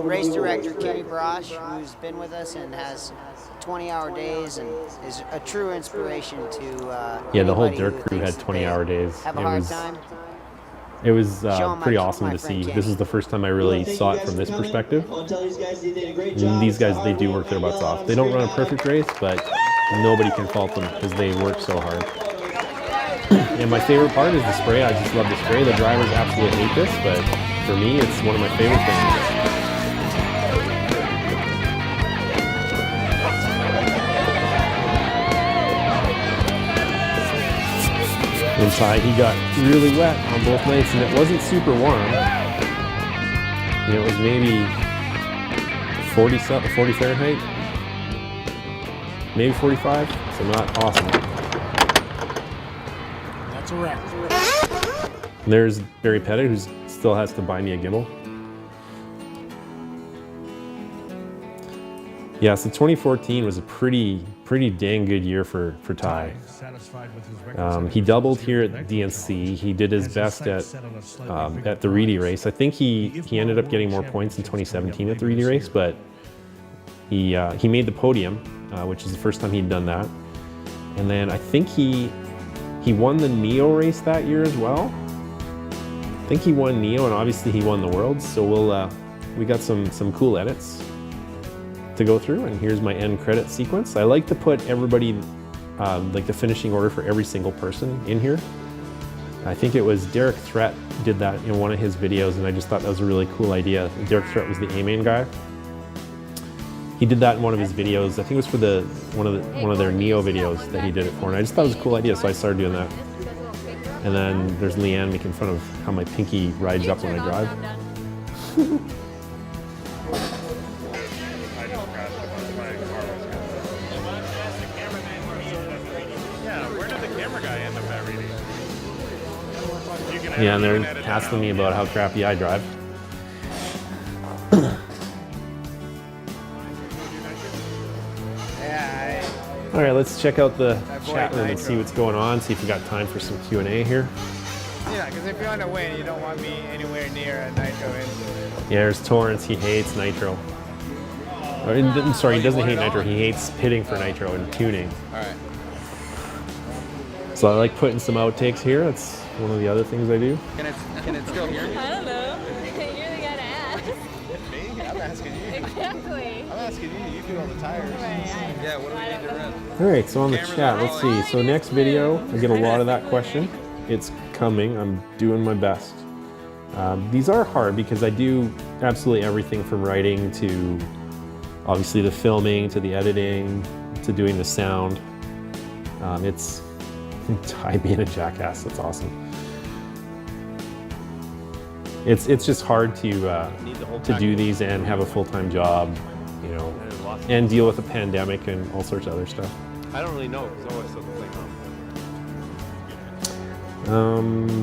race director, Kenny Brosh, who's been with us and has 20-hour days and is a true inspiration to yeah, the whole dirt crew had 20-hour days. Have a hard time. It was pretty awesome to see. This is the first time I really saw it from this perspective. And these guys, they do work their butts off. They don't run a perfect race, but nobody can fault them because they work so hard. And my favorite part is the spray. I just love the spray. The drivers absolutely hate this, but for me, it's one of my favorite things. Inside, he got really wet on both nights, and it wasn't super warm. You know, it was maybe 40 Fahrenheit, maybe 45, so not awesome. That's a wrap. And there's Barry Pettit, who still has to buy me a gimbal. Yeah, so 2014 was a pretty dang good year for Ty. He doubled here at DNC. He did his best at the Reedy race. I think he ended up getting more points in 2017 at the Reedy race, but he made the podium, which is the first time he'd done that. And then I think he won the Neo race that year as well. I think he won Neo, and obviously he won the Worlds. So we got some cool edits to go through, and here's my end credit sequence. I like to put everybody, like the finishing order for every single person in here. I think it was Derek Threat did that in one of his videos, and I just thought that was a really cool idea. Derek Threat was the A-Main guy. He did that in one of his videos. I think it was for one of their Neo videos that he did it for, and I just thought it was a cool idea, so I started doing that. And then there's Leanne making fun of how my pinky rides up when I drive. Yeah, and they're asking me about how crappy I drive. All right, let's check out the chat room and see what's going on, see if we got time for some Q&A here. Yeah, because if you're on a win, you don't want me anywhere near a nitro engine. Yeah, there's Torrance, he hates nitro. I'm sorry, he doesn't hate nitro, he hates pitting for nitro and tuning. All right. So I like putting some outtakes here. That's one of the other things I do. Can it still hear me? I don't know. You're the guy to ask. Me? I'm asking you. Exactly. I'm asking you. You do all the tires. Yeah, what do we need to run? All right, so on the chat, let's see. So next video, I get a lot of that question. It's coming. I'm doing my best. These are hard because I do absolutely everything from writing to obviously the filming to the editing to doing the sound. It's Ty being a jackass. That's awesome. It's just hard to do these and have a full-time job, you know, and deal with a pandemic and all sorts of other stuff. I don't really know because I always still play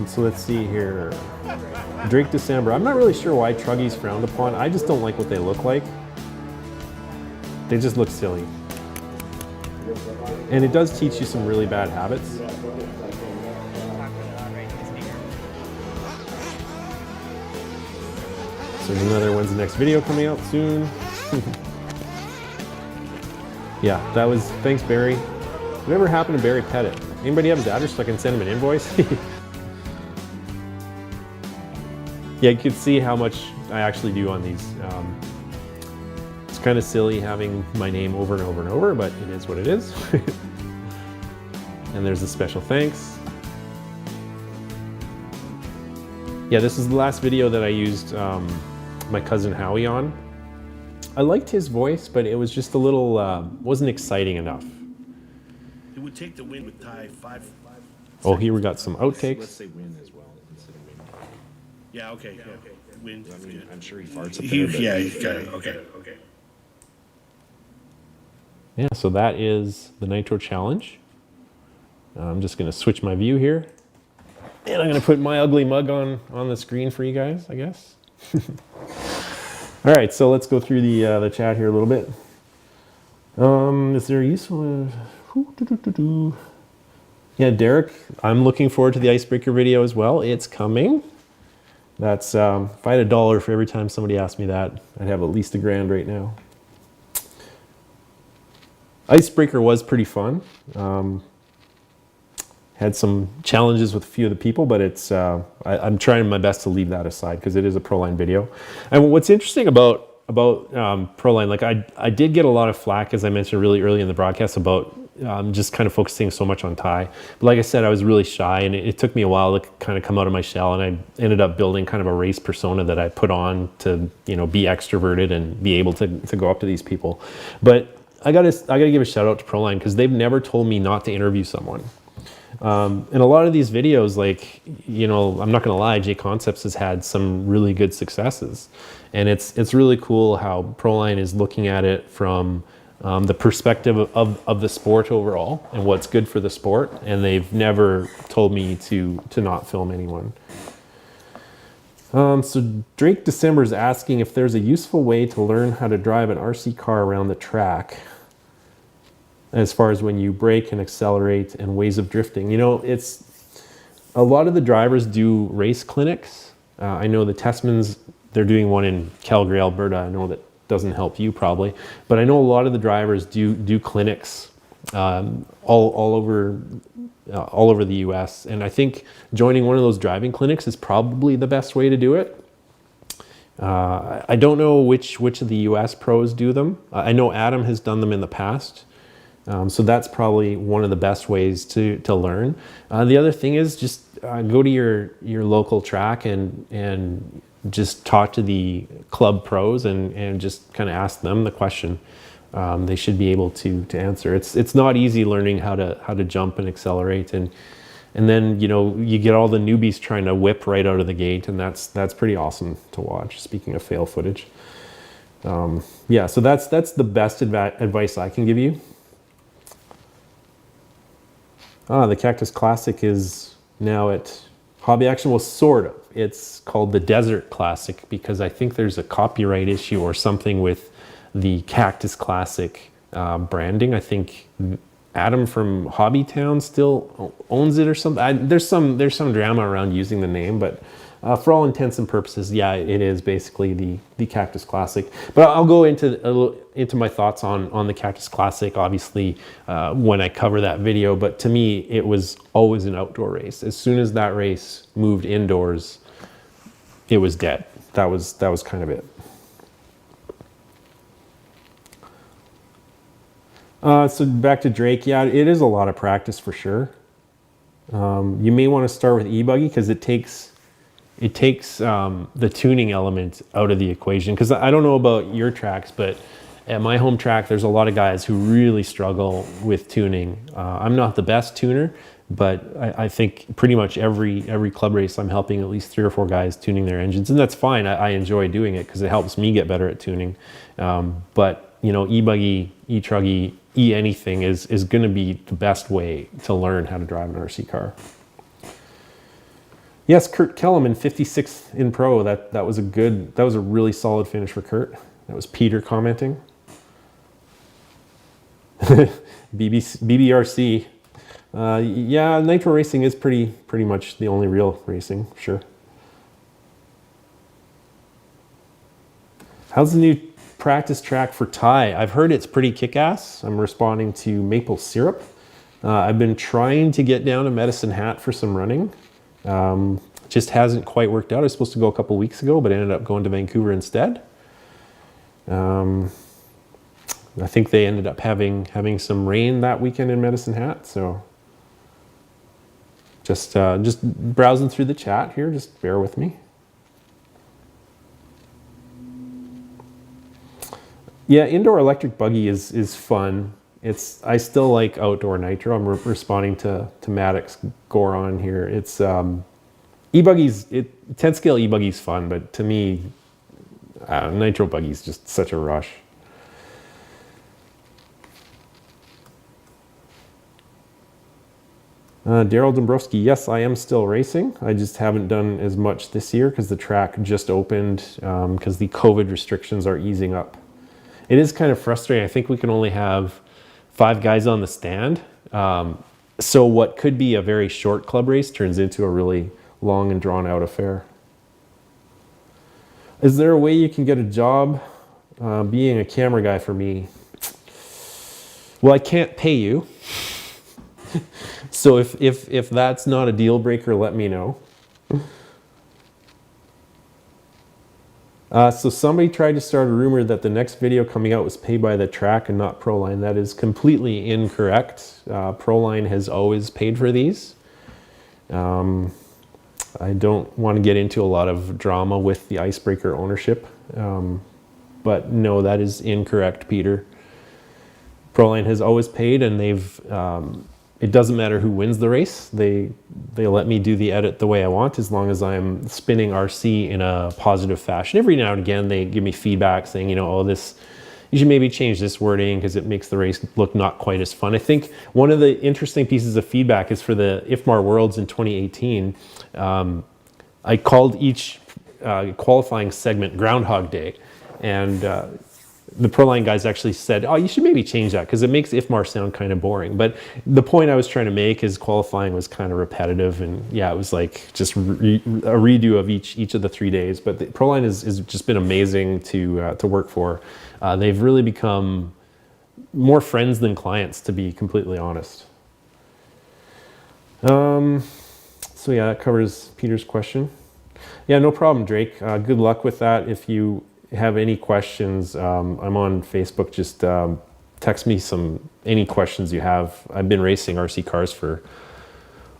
So let's see here. Drake December. I'm not really sure why Truggy's frowned upon. I just don't like what they look like. They just look silly. And it does teach you some really bad habits. So there's another when's the next video coming out soon. Yeah, that was, thanks Barry. Whatever happened to Barry Pettit? Anybody have his address so I can send him an invoice? Yeah, you can see how much I actually do on these. It's kind of silly having my name over and over and over, but it is what it is. And there's a special thanks. Yeah, this is the last video that I used my cousin Howie on. I liked his voice, but it was just a little, wasn't exciting enough. It would take the win with Ty 5. Oh, here we got some outtakes. Let's say win as well instead of win. Yeah, okay. Win. I mean, I'm sure he farts up He, there. yeah, he's got it. Okay. Yeah, so that is the Nitro Challenge. I'm just going to switch my view here. And I'm going to put my ugly mug on the screen for you guys, I guess. All right, so let's go through the chat here a little bit. Is there a useful... Yeah, Derek, I'm looking forward to the icebreaker video as well. It's coming. That's, if I had $1 for every time somebody asked me that, I'd have at least $1,000 right now. Icebreaker was pretty fun. Had some challenges with a few of the people, but it's I'm trying my best to leave that aside because it is a Proline video. And what's interesting about Proline, like I did get a lot of flack, as I mentioned really early in the broadcast, about just kind of focusing so much on Ty. But like I said, I was really shy, and it took me a while to kind of come out of my shell, and I ended up building kind of a race persona that I put on to, you know, be extroverted and be able to go up to these people. But I gotta give a shout out to Proline because they've never told me not to interview someone. And a lot of these videos, like, you know, I'm not gonna lie, J Concepts has had some really good successes, and it's really cool how Proline is looking at it from the perspective of the sport overall and what's good for the sport, and they've never told me to not film anyone. So Drake December is asking if there's a useful way to learn how to drive an RC car around the track, as far as when you brake and accelerate and ways of drifting. You know, it's a lot of the drivers do race clinics. I know the Testmans, they're doing one in Calgary, Alberta. I know that doesn't help you probably, but I know a lot of the drivers do clinics all over the US. And I think joining one of those driving clinics is probably the best way to do it. I don't know which of the US pros do them. I know Adam has done them in the past. So that's probably one of the best ways to learn. The other thing is just go to your local track and just talk to the club pros and just kind of ask them the question. They should be able to answer. It's not easy learning how to jump and accelerate, and then, you know, you get all the newbies trying to whip right out of the gate, and that's pretty awesome to watch. Speaking of fail footage, yeah. So that's the best advice I can give you. The Cactus Classic is now at Hobby Action. Well, sort of. It's called the Desert Classic because I think there's a copyright issue or something with the Cactus Classic branding. I think Adam from Hobbytown still owns it or something. There's some drama around using the name, but for all intents and purposes, yeah, it is basically the Cactus Classic. But I'll go into my thoughts on the Cactus Classic, obviously, when I cover that video. But to me, it was always an outdoor race. As soon as that race moved indoors, it was dead. That was kind of it. So back to Drake, yeah, it is a lot of practice for sure. You may want to start with e-buggy because it takes the tuning element out of the equation. Because I don't know about your tracks, but at my home track, there's a lot of guys who really struggle with tuning. I'm not the best tuner, but I think pretty much every club race I'm helping at least 3 or 4 guys tuning their engines, and that's fine. I enjoy doing it because it helps me get better at tuning. But you know, e-buggy, e-truggy, e-anything is going to be the best way to learn how to drive an RC car. Yes, Kurt Kellerman, 56th in pro. That was a really solid finish for Kurt. That was Peter commenting. BBRC. Yeah, nitro racing is pretty much the only real racing, sure. How's the new practice track for Ty? I've heard it's pretty kick-ass. I'm responding to maple syrup. I've been trying to get down to Medicine Hat for some running. Just hasn't quite worked out. I was supposed to go a couple weeks ago, but I ended up going to Vancouver instead. I think they ended up having some rain that weekend in Medicine Hat, so just browsing through the chat here. Just bear with me. Yeah, indoor electric buggy is fun. I still like outdoor nitro. I'm responding to Maddox Goron here. It's e-buggies. 10 scale e-buggy's fun, but to me, nitro buggy's just such a rush. Daryl Dombrowski, yes, I am still racing. I just haven't done as much this year because the track just opened because the COVID restrictions are easing up. It is kind of frustrating. I think we can only have 5 guys on the stand. So what could be a very short club race turns into a really long and drawn out affair. Is there a way you can get a job being a camera guy for me? Well, I can't pay you. So if that's not a deal breaker, let me know. So somebody tried to start a rumor that the next video coming out was paid by the track and not Proline. That is completely incorrect. Proline has always paid for these. I don't want to get into a lot of drama with the Icebreaker ownership, but no, that is incorrect, Peter. Proline has always paid, and they've it doesn't matter who wins the race. They let me do the edit the way I want as long as I'm spinning RC in a positive fashion. Every now and again, they give me feedback saying, you know, oh, you should maybe change this wording because it makes the race look not quite as fun. I think one of the interesting pieces of feedback is for the IFMAR Worlds in 2018. I called each qualifying segment Groundhog Day, and the Proline guys actually said, oh, you should maybe change that because it makes IFMAR sound kind of boring. But the point I was trying to make is qualifying was kind of repetitive, and yeah, it was like just a redo of each of the 3 days. But the Proline has just been amazing to work for. They've really become more friends than clients, to be completely honest. So yeah, that covers Peter's question. Yeah, no problem, Drake. Good luck with that. If you have any questions, I'm on Facebook. Just text me any questions you have. I've been racing RC cars for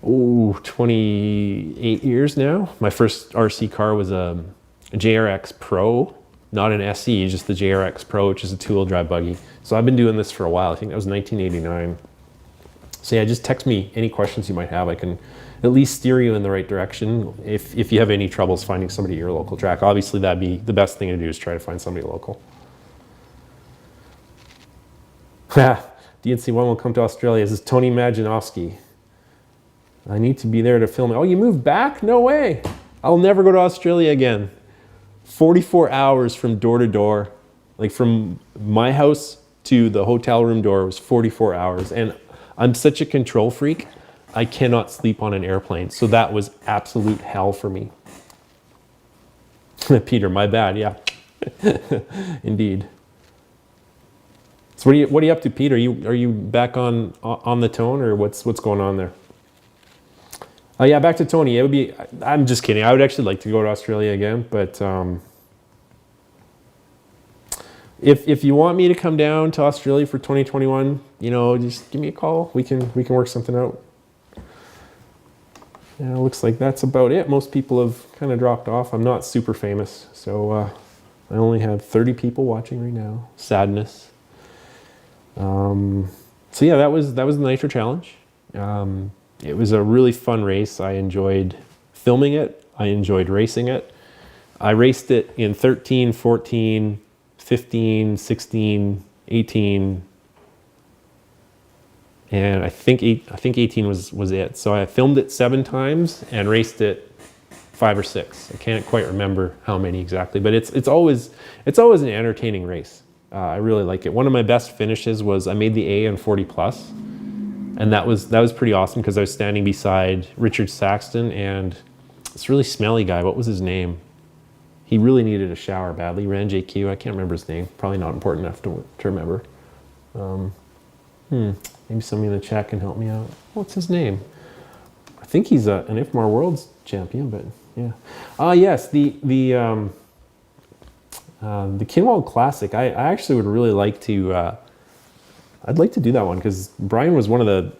28 years now. My first RC car was a JRX Pro, not an SE, just the JRX Pro, which is a 2-wheel drive buggy. So I've been doing this for a while. I think that was 1989. So yeah, just text me any questions you might have. I can at least steer you in the right direction if you have any troubles finding somebody at your local track. Obviously, that'd be the best thing to do, is try to find somebody local. DNC1 will come to Australia. This is Tony Majanowski. I need to be there to film it. Oh, you moved back? No way. I'll never go to Australia again. 44 hours from door to door. Like from my house to the hotel room door was 44 hours. And I'm such a control freak, I cannot sleep on an airplane. So that was absolute hell for me. Peter, my bad, yeah. Indeed. So what are you up to, Peter? Are you back on the tone, or what's going on there? Oh yeah, back to Tony. It would be. I'm just kidding. I would actually like to go to Australia again, but if you want me to come down to Australia for 2021, you know, just give me a call. We can work something out. Yeah, it looks like that's about it. Most people have kind of dropped off. I'm not super famous, so I only have 30 people watching right now. Sadness. So yeah, that was the Nitro Challenge. It was a really fun race. I enjoyed filming it. I enjoyed racing it. I raced it in 13, 14, 15, 16, 18, and I think 18 was it. So I filmed it 7 times and raced it 5 or 6. I can't quite remember how many exactly, but it's always an entertaining race. I really like it. One of my best finishes was I made the A in 40 plus, and that was pretty awesome because I was standing beside Richard Saxton and this really smelly guy. What was his name? He really needed a shower badly. Ran JQ. I can't remember his name. Probably not important enough to remember. Maybe somebody in the chat can help me out. What's his name? I think he's an IFMAR Worlds champion, but yeah. Yes, the Kinwald Classic. I actually would really like to. I'd like to do that one because Brian was one of the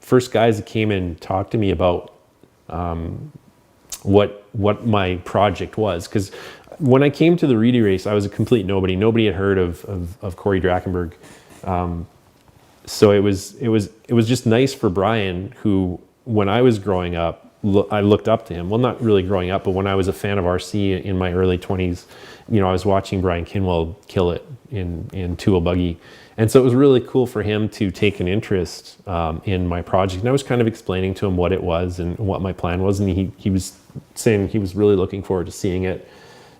first guys that came and talked to me about what my project was. Because when I came to the Reedy race, I was a complete nobody. Nobody had heard of Corey Drakenberg. So it was just nice for Brian, who when I was growing up, I looked up to him. Well, not really growing up, but when I was a fan of RC in my early 20s, you know, I was watching Brian Kinwald kill it in Tool Buggy. And so it was really cool for him to take an interest in my project. And I was kind of explaining to him what it was and what my plan was. And he was saying he was really looking forward to seeing it.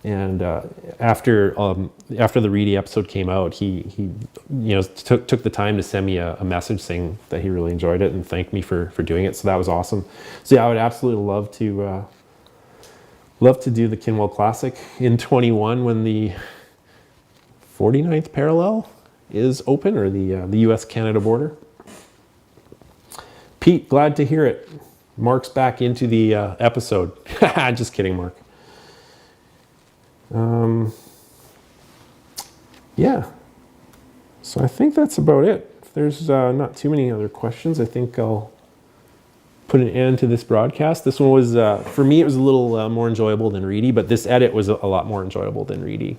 And after the Reedy episode came out, he you know took the time to send me a message saying that he really enjoyed it and thanked me for doing it. So that was awesome. So yeah, I would absolutely love to do the Kinwald Classic in 21 when the 49th parallel is open, or the US-Canada border. Pete, glad to hear it. Mark's back into the episode. Just kidding, Mark. Yeah, so I think that's about it. If there's not too many other questions, I think I'll put an end to this broadcast. This one was, for me, it was a little more enjoyable than Reedy, but this edit was a lot more enjoyable than Reedy.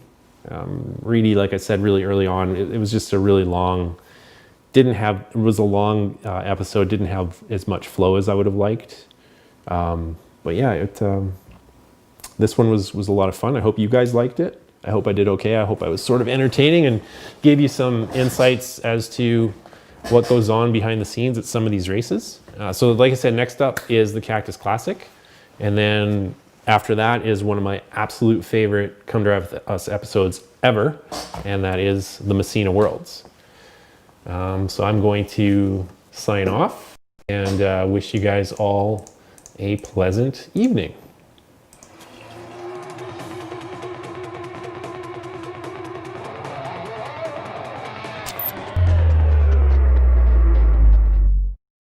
Reedy, like I said really early on, it was just a really long, it was a long episode, didn't have as much flow as I would have liked. But yeah, this one was a lot of fun. I hope you guys liked it. I hope I did okay. I hope I was sort of entertaining and gave you some insights as to what goes on behind the scenes at some of these races. So like I said, next up is the Cactus Classic. And then after that is one of my absolute favorite Come Drive With Us episodes ever, and that is the Messina Worlds. So I'm going to sign off and wish you guys all a pleasant evening.